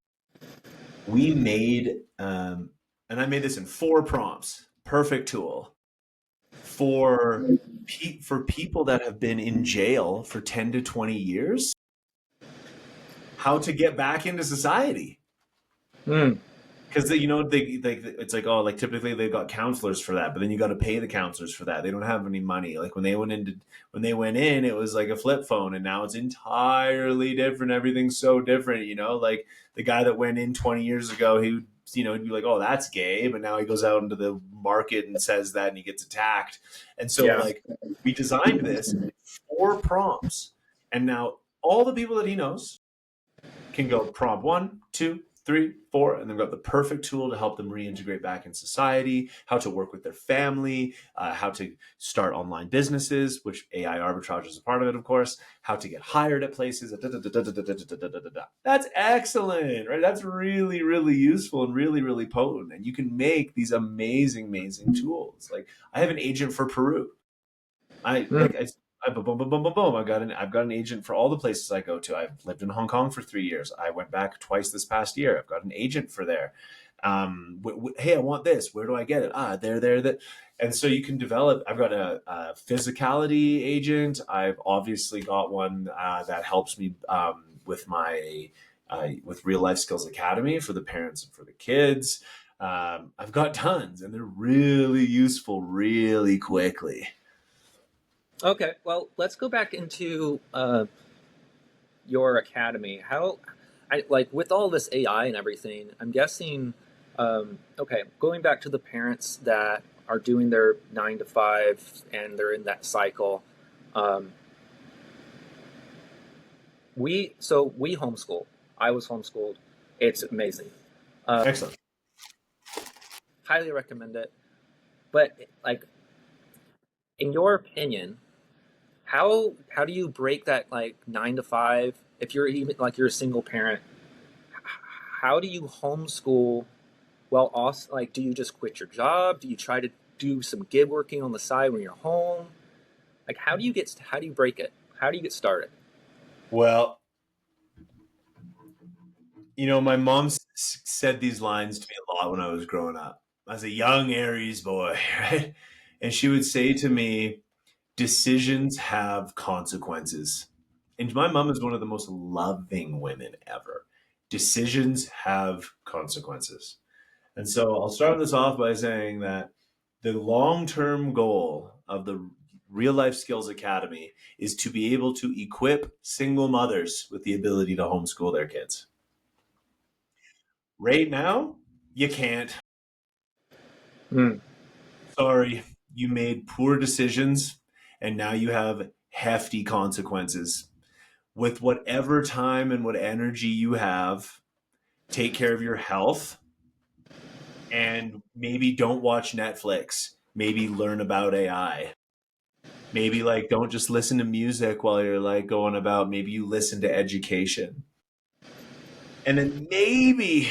we made, and I made this in 4 prompts, perfect tool for for people that have been in jail for 10 to 20 years, how to get back into society. Mm. Because they it's like, oh, like typically they've got counselors for that, but then you got to pay the counselors for that. They don't have any money. Like when they went in, it was like a flip phone, and now it's entirely different. Everything's so different, like the guy that went in 20 years ago, he'd be like, oh, that's gay, but now he goes out into the market and says that, and he gets attacked. And so Yeah. like we designed this 4 prompts, and now all the people that he knows can go prompt 1, 2, 3, 4, and they've got the perfect tool to help them reintegrate back in society, how to work with their family, how to start online businesses, which AI arbitrage is a part of it, of course, how to get hired at places. That's excellent, right? That's really, really useful and really, really potent. And you can make these amazing, amazing tools. Like I have an agent for Peru. Boom, boom, boom, boom, boom, boom. I've got an agent for all the places I go to. I've lived in Hong Kong for 3 years. I went back twice this past year. I've got an agent for there. Hey, I want this. Where do I get it? There, that. And so you can develop. I've got a physicality agent. I've obviously got one that helps me with my with Real Life Skills Academy for the parents and for the kids. I've got tons, and they're really useful really quickly. Okay, well, let's go back into your academy. How, like with all this AI and everything, I'm guessing. Okay, going back to the parents that are doing their 9 to 5 and they're in that cycle. We homeschool. I was homeschooled. It's amazing. Excellent. Highly recommend it. But like, in your opinion, how do you break that like 9 to 5 if you're even like you're a single parent? How do you homeschool? Well, also, like, do you just quit your job? Do you try to do some gig working on the side when you're home? Like, how do you break it? How do you get started? Well, My mom said these lines to me a lot when I was growing up. I was a young Aries boy, right? And she would say to me, decisions have consequences. And my mom is one of the most loving women ever. Decisions have consequences. And so I'll start this off by saying that the long term goal of the Real Life Skills Academy is to be able to equip single mothers with the ability to homeschool their kids. Right now, you can't. Mm. Sorry, you made poor decisions and now you have hefty consequences. With whatever time and what energy you have, take care of your health and maybe don't watch Netflix. Maybe learn about AI. Maybe like don't just listen to music while you're like going about, maybe you listen to education. And then maybe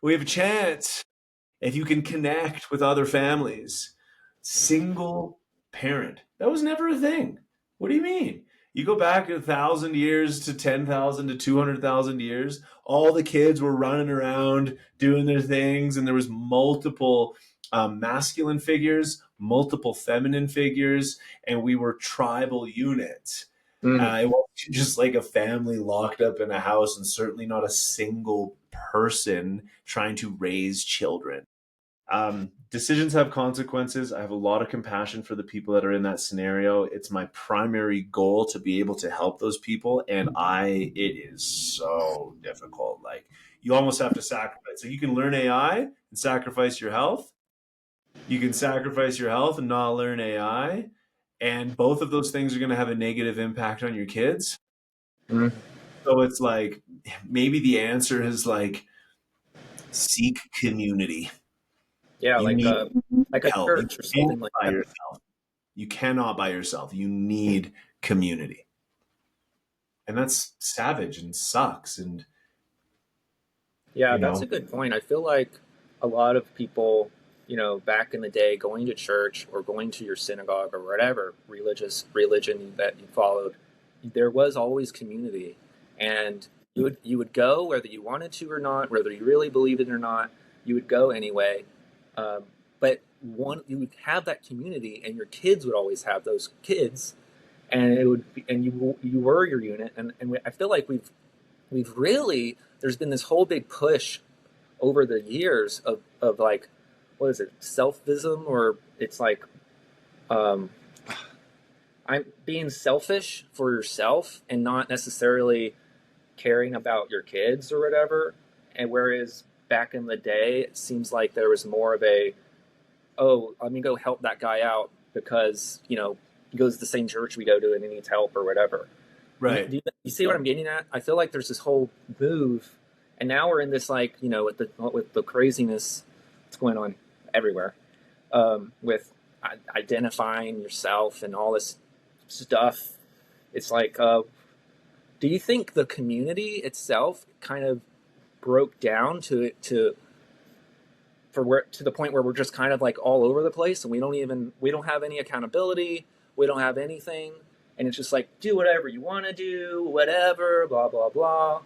we have a chance if you can connect with other families. Single parent. That was never a thing. What do you mean? You go back 1,000 years to 10,000 to 200,000 years, all the kids were running around doing their things, and there was multiple masculine figures, multiple feminine figures, and we were tribal units. Mm. It wasn't just like a family locked up in a house, and certainly not a single person trying to raise children. Decisions have consequences. I have a lot of compassion for the people that are in that scenario. It's my primary goal to be able to help those people, and it is so difficult. Like you almost have to sacrifice. So you can learn AI and sacrifice your health. You can sacrifice your health and not learn AI, and both of those things are going to have a negative impact on your kids. Mm. So it's like maybe the answer is like seek community. Yeah, You need like a help. You church or can't something like by that. yourself. You cannot by yourself. You need community. And that's savage and sucks. And, Yeah, you that's know, a good point. I feel like a lot of people, back in the day, going to church or going to your synagogue or whatever religion that you followed, there was always community, and you would go whether you wanted to or not, whether you really believed it or not. You would go anyway. But you would have that community, and your kids would always have those kids, and it would be, and you were your unit, and I feel like we've really there's been this whole big push over the years of like, what is it, selfism, or it's like, um, I'm being selfish for yourself and not necessarily caring about your kids or whatever. And whereas back in the day, it seems like there was more of a, oh, let me go help that guy out because he goes to the same church we go to and he needs help or whatever. right. You see what I'm getting at? I feel like there's this whole move, and now we're in this like with the craziness that's going on everywhere, with identifying yourself and all this stuff. It's like, do you think the community itself kind of broke down to the point where we're just kind of like all over the place, and we don't have any accountability, we don't have anything, and it's just like do whatever you want to do, whatever, blah blah blah.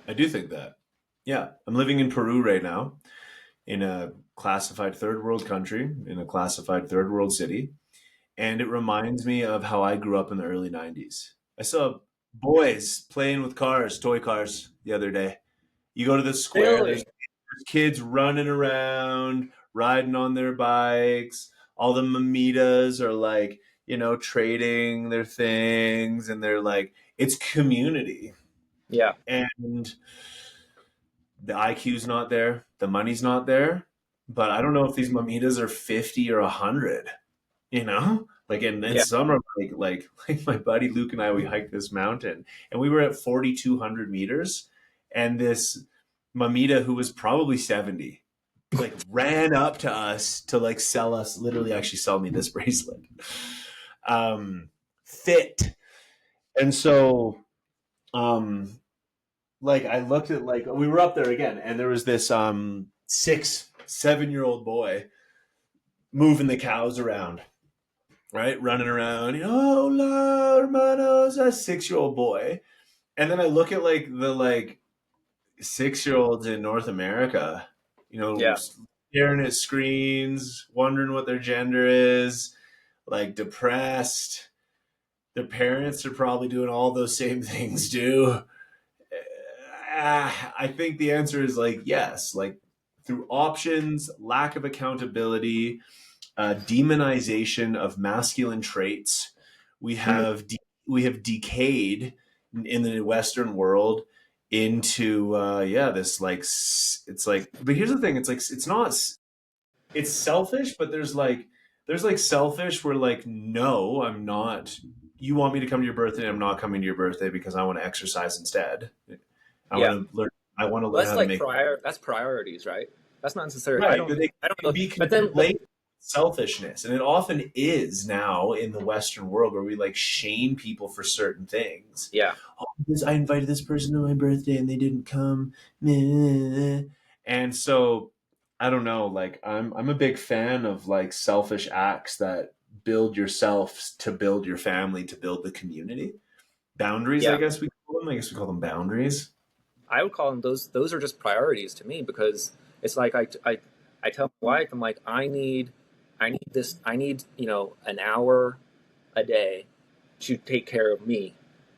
I do think that. Yeah. I'm living in Peru right now in a classified third world country, in a classified third world city. And it reminds me of how I grew up in the early 90s. I saw boys playing with cars, toy cars, the other day. You go to the square, there's Really? kids running around, riding on their bikes. All the mamitas are like, trading their things, and they're like, it's community. Yeah. And the IQ's not there, the money's not there. But I don't know if these mamitas are 50 or 100, Like in Yeah. summer, like my buddy Luke and I, we hiked this mountain and we were at 4,200 meters. And this mamita who was probably 70 like ran up to us to like literally actually sell me this bracelet. Fit. And so um like I looked at, like, we were up there again and there was this 6, 7 year old boy moving the cows around, right? Running around, hola hermanos, a 6 year old boy. And then I look at like the 6-year-olds in North America, Yeah. staring at screens, wondering what their gender is, like depressed. Their parents are probably doing all those same things too. I think the answer is like yes, like through options, lack of accountability, demonization of masculine traits. We Mm. have we have decayed in the Western world into this like it's like. But here's the thing: it's like it's not. It's selfish, but there's like selfish where like no, I'm not. You want me to come to your birthday? I'm not coming to your birthday because I want to exercise instead. I Yeah. want to learn. I want to Well, learn that's how to like make that's priorities, right? That's not necessarily. right, but they I don't can know. be But then, but conflated with selfishness, and it often is now in the Western world where we like shame people for certain things. yeah, Oh, I invited this person to my birthday and they didn't come, meh. And so I don't know. Like I'm a big fan of like selfish acts that build yourself to build your family to build the community. Boundaries, I yeah. guess we call them. I guess we call them boundaries. I would call them those. Those are just priorities to me because it's like I tell my wife, I'm like, I need this. I need an hour a day to take care of me.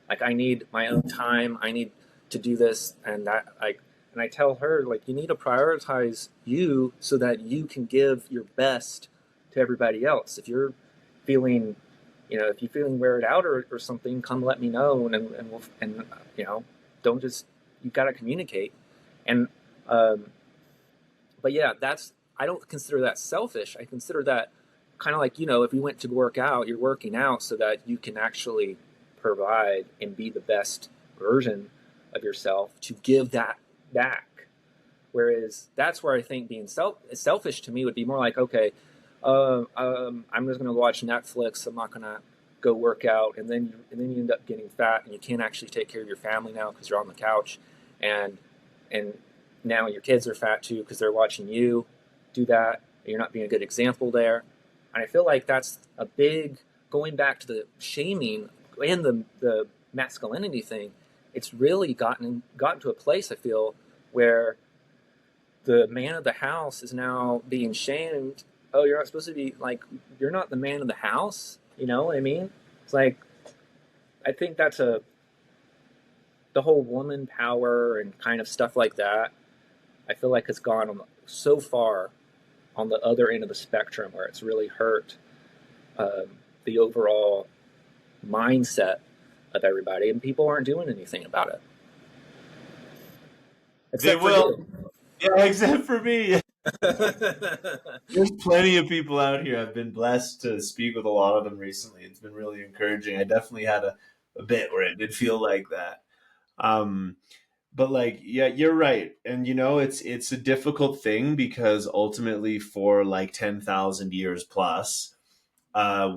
Like I need my own time. I need to do this and that. Like, and I tell her like you need to prioritize you so that you can give your best to everybody else. If you're feeling, if you're feeling wearied out or something, come let me know and we'll you know, don't just you got to communicate. And um, but yeah, that's I don't consider that selfish. I consider that kind of like if you went to work out, you're working out so that you can actually provide and be the best version of yourself to give that back. Whereas that's where I think being selfish to me would be more like, okay, I'm just going to watch Netflix. I'm not going to go work out, and then you end up getting fat, and you can't actually take care of your family now because you're on the couch, and and now your kids are fat too because they're watching you do that. And you're not being a good example there, and I feel like that's a big going back to the shaming and the masculinity thing. It's really gotten to a place I feel where the man of the house is now being shamed. Oh, you're not supposed to be like you're not the man of the house. You know what I mean? It's like I think that's the whole woman power and kind of stuff like that. I feel like it's gone so far on the other end of the spectrum where it's really hurt the overall mindset of everybody, and people aren't doing anything about it They except for will. you. Yeah, except for me. There's plenty of people out here. I've been blessed to speak with a lot of them recently. It's been really encouraging. I definitely had a bit where it did feel like that. Um, but like, yeah, you're right. And it's a difficult thing because ultimately for like 10,000 years plus,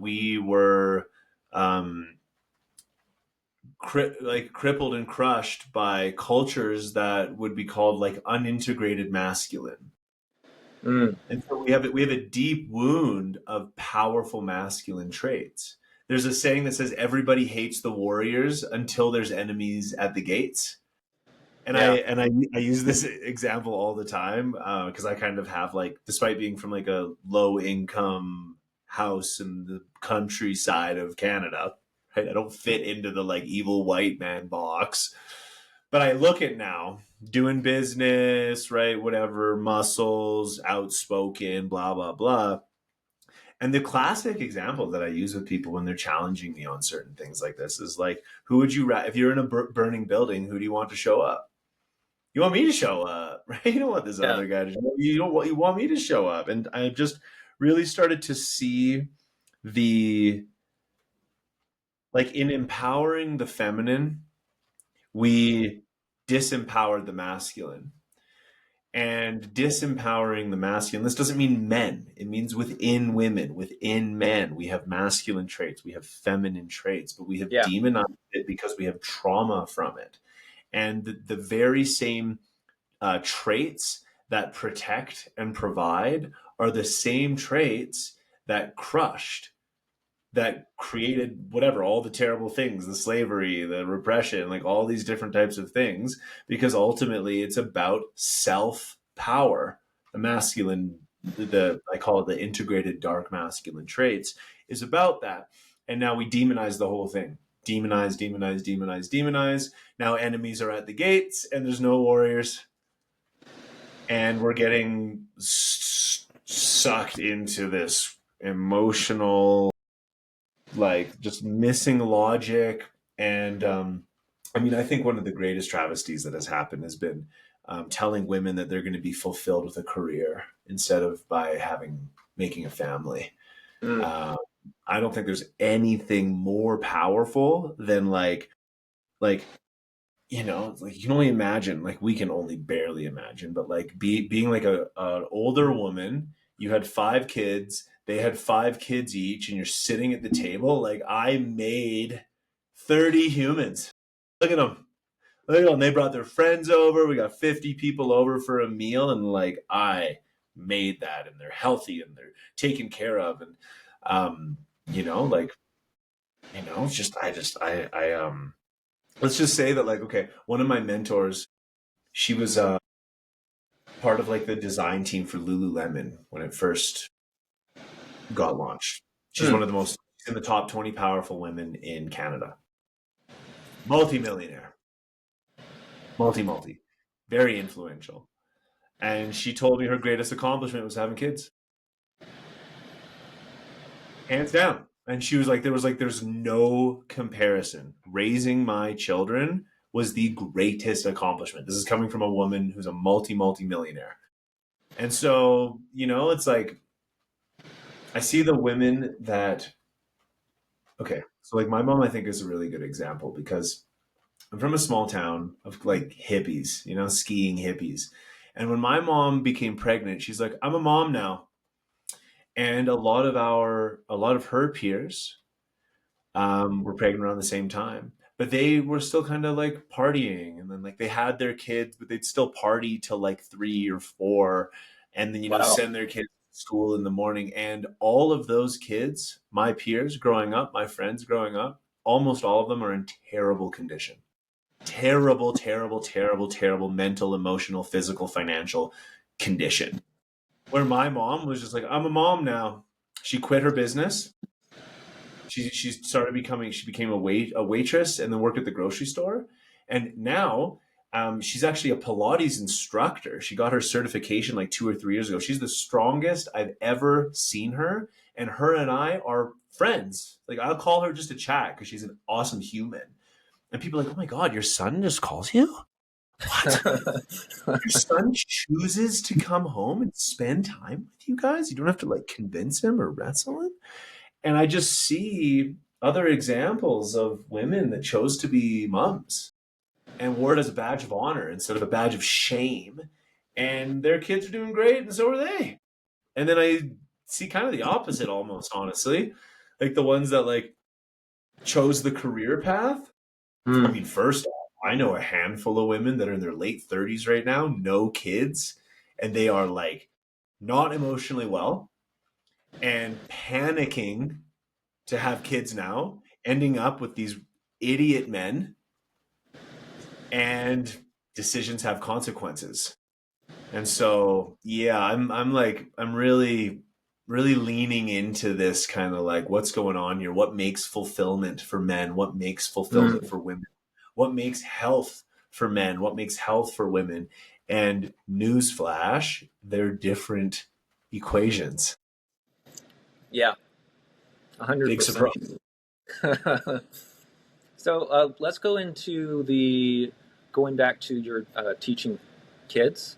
we were um, crippled and crushed by cultures that would be called like unintegrated masculine. Mm, And so we have a deep wound of powerful masculine traits. There's a saying that says everybody hates the warriors until there's enemies at the gates. And yeah, I use this example all the time because I kind of have like, despite being from like a low income house in the countryside of Canada, right? I don't fit into the like evil white man box. But I look at now doing business, right? Whatever, muscles, outspoken, blah, blah, blah. And the classic example that I use with people when they're challenging me on certain things like this is like, who would you, if you're in a burning building, who do you want to show up? You want me to show up, right? You don't want this yeah, other guy to show up. You want me to show up. And I just really started to see the, like in empowering the feminine, we disempowered the masculine. And disempowering the masculine, this doesn't mean men. It means within women, within men. We have masculine traits, we have feminine traits, but we have yeah, demonized it because we have trauma from it. And the very same traits that protect and provide are the same traits that crushed that created whatever, all the terrible things, the slavery, the repression, like all these different types of things, because ultimately it's about self-power. The masculine, I call it the integrated dark masculine traits, is about that. And now we demonize the whole thing. Demonize, demonize, demonize, demonize. Now enemies are at the gates and there's no warriors. And we're getting sucked into this emotional, like just missing logic. And I mean, I think one of the greatest travesties that has happened has been telling women that they're going to be fulfilled with a career instead of by making a family. I don't think there's anything more powerful than like you know, like you can only imagine, like we can only barely imagine, but like being like an older woman, you had 5 kids, they had 5 kids each, and you're sitting at the table. Like I made 30 humans. Look at them. Look at them. They brought their friends over. We got 50 people over for a meal, and like I made that, and they're healthy and they're taken care of, and you know, like you know, it's just I let's just say that like okay, one of my mentors, she was part of like the design team for Lululemon when it first got launched. She's one of the most in the top 20 powerful women in Canada. Multi-millionaire. Multi, very influential. And she told me her greatest accomplishment was having kids. Hands down. And she was like, there's no comparison. Raising my children was the greatest accomplishment. This is coming from a woman who's a multi-millionaire. And so, you know, it's like, I see the women that, okay, so like my mom, I think is a really good example because I'm from a small town of like hippies, you know, skiing hippies. And when my mom became pregnant, she's like, I'm a mom now. And a lot of her peers were pregnant around the same time, but they were still kind of like partying, and then like they had their kids, but they'd still party till like 3 or 4, and then you know Wow. send their kids to school in the morning. And all of those kids, my peers growing up, my friends growing up, almost all of them are in terrible condition. Terrible, terrible, terrible, terrible mental, emotional, physical, financial condition. Where my mom was just like, I'm a mom now. She quit her business. She became a waitress and then worked at the grocery store. And now she's actually a Pilates instructor. She got her certification like 2 or 3 years ago. She's the strongest I've ever seen her. And her and I are friends. Like I'll call her just to chat because she's an awesome human. And people are like, oh my God, your son just calls you? What? Your son chooses to come home and spend time with you guys? You don't have to like convince him or wrestle him? And I just see other examples of women that chose to be moms and wore it as a badge of honor instead of a badge of shame. And their kids are doing great, and so are they. And then I see kind of the opposite almost, honestly. Like the ones that like chose the career path. I mean, first off, I know a handful of women that are in their late 30s right now, no kids, and they are like not emotionally well and panicking to have kids now, ending up with these idiot men, and decisions have consequences. And so, yeah, I'm really leaning into this kind of like what's going on here, what makes fulfillment for men, what makes fulfillment for women, what makes health for men, what makes health for women. And newsflash, they're different equations. Yeah, Big surprise. 100%. So let's go into going back to your teaching kids.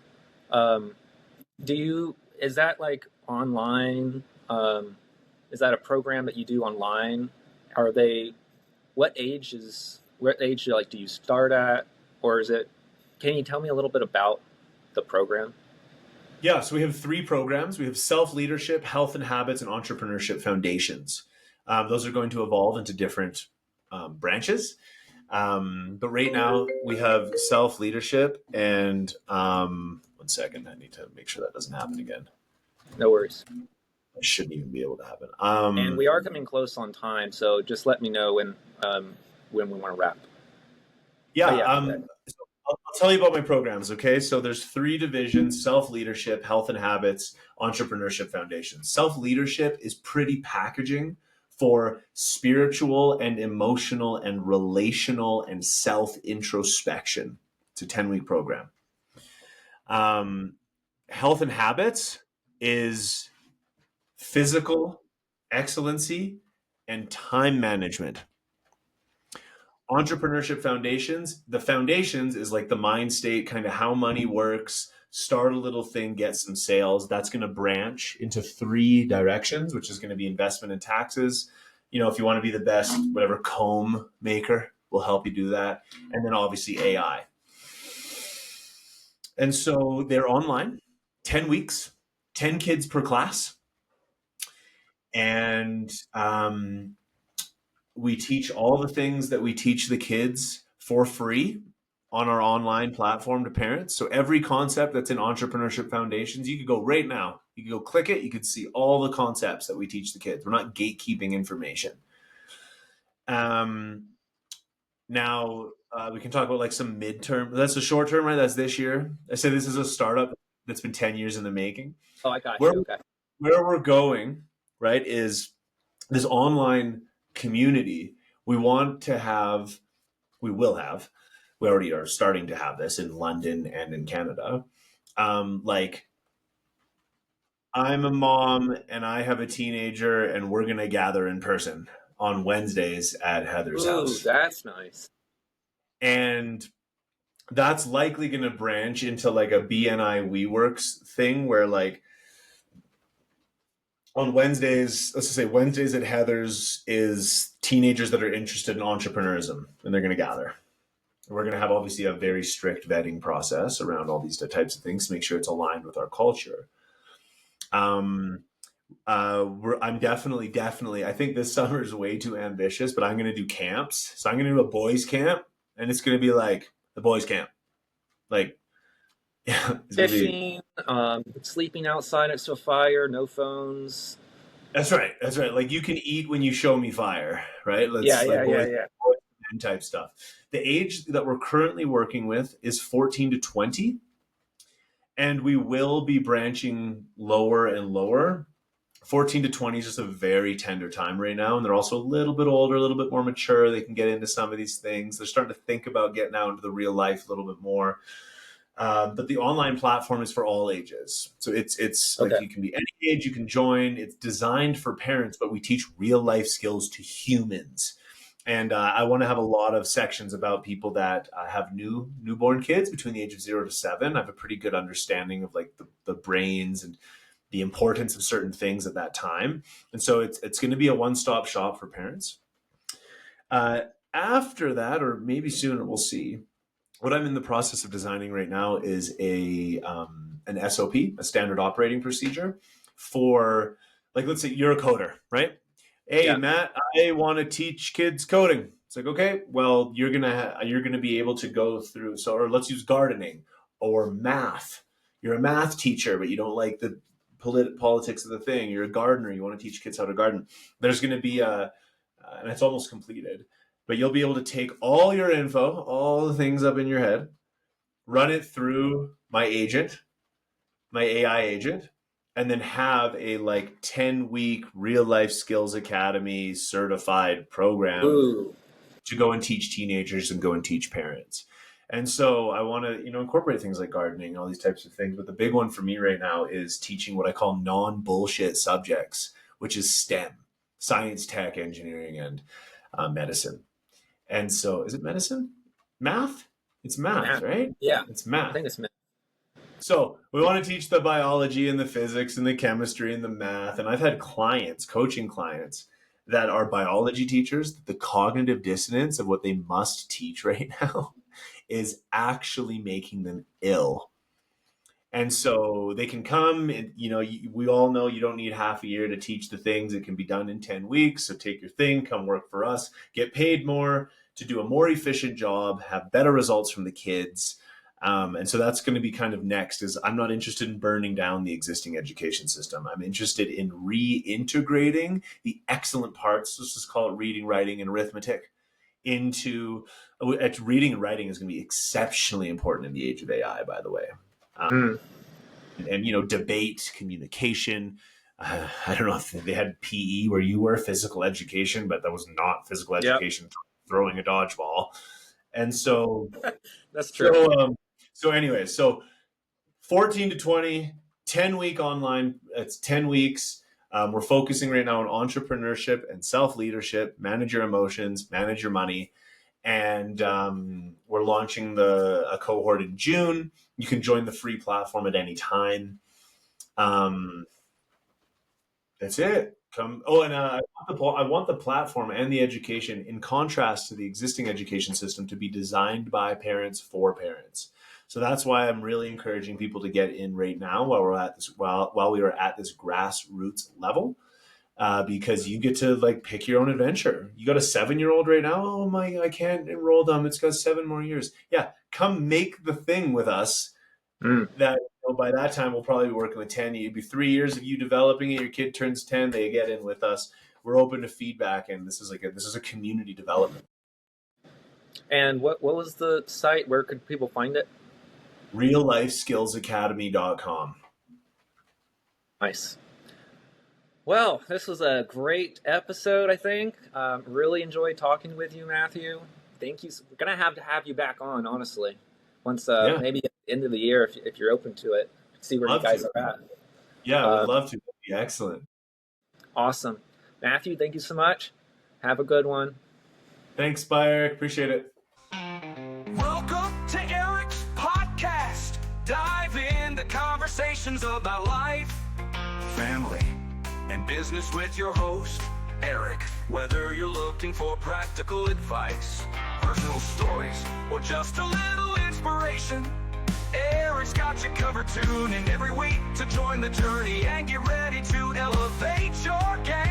Is that like online? Is that a program that you do online? Are they, what age like do you start at? Or can you tell me a little bit about the program? Yeah, so we have 3 programs. We have self-leadership, health and habits, and entrepreneurship foundations. Those are going to evolve into different branches. But right now we have self-leadership and one second, I need to make sure that doesn't happen again. No worries. It shouldn't even be able to happen. And we are coming close on time, so just let me know when we want to wrap. Yeah. But yeah, So I'll tell you about my programs. Okay. So there's 3 divisions: self-leadership, health and habits, entrepreneurship foundation. Self-leadership is pretty packaging for spiritual and emotional and relational and self-introspection. It's a 10-week program. Health and habits is physical excellency and time management. Entrepreneurship foundations, the foundations is like the mind state, kind of how money works, start a little thing, get some sales. That's going to branch into 3 directions, which is going to be investment and taxes. If you want to be the best, whatever comb maker will help you do that. And then obviously AI. And so they're online, 10 weeks, 10 kids per class. And we teach all the things that we teach the kids for free on our online platform to parents. So every concept that's in Entrepreneurship Foundations, you could go right now. You could go click it. You could see all the concepts that we teach the kids. We're not gatekeeping information. Now, we can talk about like some midterm. That's the short term, right? That's this year. I say this is a startup that's been 10 years in the making. Oh, I got you. Okay. Where we're going, right, is this online community. We will have, we already are starting to have this in London and in Canada. Like, I'm a mom and I have a teenager and we're going to gather in person on Wednesdays at Heather's house. That's nice. And that's likely going to branch into like a BNI WeWorks thing where like on Wednesdays, let's just say Wednesdays at Heather's is teenagers that are interested in entrepreneurism and they're going to gather. We're going to have obviously a very strict vetting process around all these types of things to make sure it's aligned with our culture. I'm definitely, I think this summer is way too ambitious, but I'm going to do camps. So I'm going to do a boys camp and it's going to be like the boys camp, like fishing, sleeping outside next to a fire, no phones. That's right. Like you can eat when you show me fire, right? Yeah. Type stuff. The age that we're currently working with is 14 to 20. And we will be branching lower and lower. 14 to 20 is just a very tender time right now. And they're also a little bit older, a little bit more mature. They can get into some of these things. They're starting to think about getting out into the real life a little bit more. But the online platform is for all ages. So it's okay. Like you can be any age, you can join. It's designed for parents, but we teach real life skills to humans. And I want to have a lot of sections about people that have newborn kids between the age of 0 to 7. I have a pretty good understanding of like the brains and the importance of certain things at that time. And so it's going to be a one-stop shop for parents. After that, or maybe sooner, we'll see. What I'm in the process of designing right now is an SOP, a standard operating procedure for, like, let's say you're a coder, right? Hey, yeah. Matt, I want to teach kids coding. It's like, okay, well, you're gonna be able to go through. Or let's use gardening or math. You're a math teacher, but you don't like the politics of the thing. You're a gardener. You want to teach kids how to garden. There's going to be and it's almost completed. But you'll be able to take all your info, all the things up in your head, run it through my agent, my AI agent, and then have a like 10-week real life skills academy certified program to go and teach teenagers and go and teach parents. And so I want to, incorporate things like gardening, all these types of things. But the big one for me right now is teaching what I call non-bullshit subjects, which is STEM, science, tech, engineering, and medicine. And so, is it medicine? Math? It's math, right? Yeah. It's math. I think it's math. So we want to teach the biology and the physics and the chemistry and the math. And I've had coaching clients that are biology teachers. The cognitive dissonance of what they must teach right now is actually making them ill. And so they can come and, we all know you don't need half a year to teach the things. It can be done in 10 weeks. So take your thing, come work for us, get paid more to do a more efficient job, have better results from the kids. And so that's going to be kind of next. Is I'm not interested in burning down the existing education system. I'm interested in reintegrating the excellent parts, let's just call it reading, writing, and arithmetic, into reading and writing is going to be exceptionally important in the age of AI, by the way. And debate, communication. I don't know if they had PE where you were, physical education, but that was not physical education. Throwing a dodgeball. And so that's true. So anyway, so 14 to 20, 10-week online. It's 10 weeks. We're focusing right now on entrepreneurship and self-leadership, manage your emotions, manage your money. And we're launching a cohort in June. You can join the free platform at any time. That's it. Come. Oh, and I want the platform and the education, in contrast to the existing education system, to be designed by parents for parents. So that's why I'm really encouraging people to get in right now while we are at this grassroots level, because you get to pick your own adventure. You got a 7-year-old right now. Oh my, I can't enroll them. It's got 7 more years. Yeah, come make the thing with us. That by that time we'll probably be working with 10. It'd be 3 years of you developing it. Your kid turns 10. They get in with us. We're open to feedback, and this is a community development. And what was the site? Where could people find it? reallifeskillsacademy.com. Nice. Well, this was a great episode, I think. Really enjoyed talking with you, Matthew. Thank you. We're going to have you back on, honestly. Once maybe at the end of the year, if you're open to it, see where you guys are at. Yeah, I would love to. That'd be excellent. Awesome. Matthew, thank you so much. Have a good one. Thanks, bye, Eric. Appreciate it. Welcome to Eric's podcast. Dive into conversations about life, family, and business with your host, Eric. Whether you're looking for practical advice, personal stories, or just a little inspiration, Eric's got you covered. Tune in every week to join the journey and get ready to elevate your game.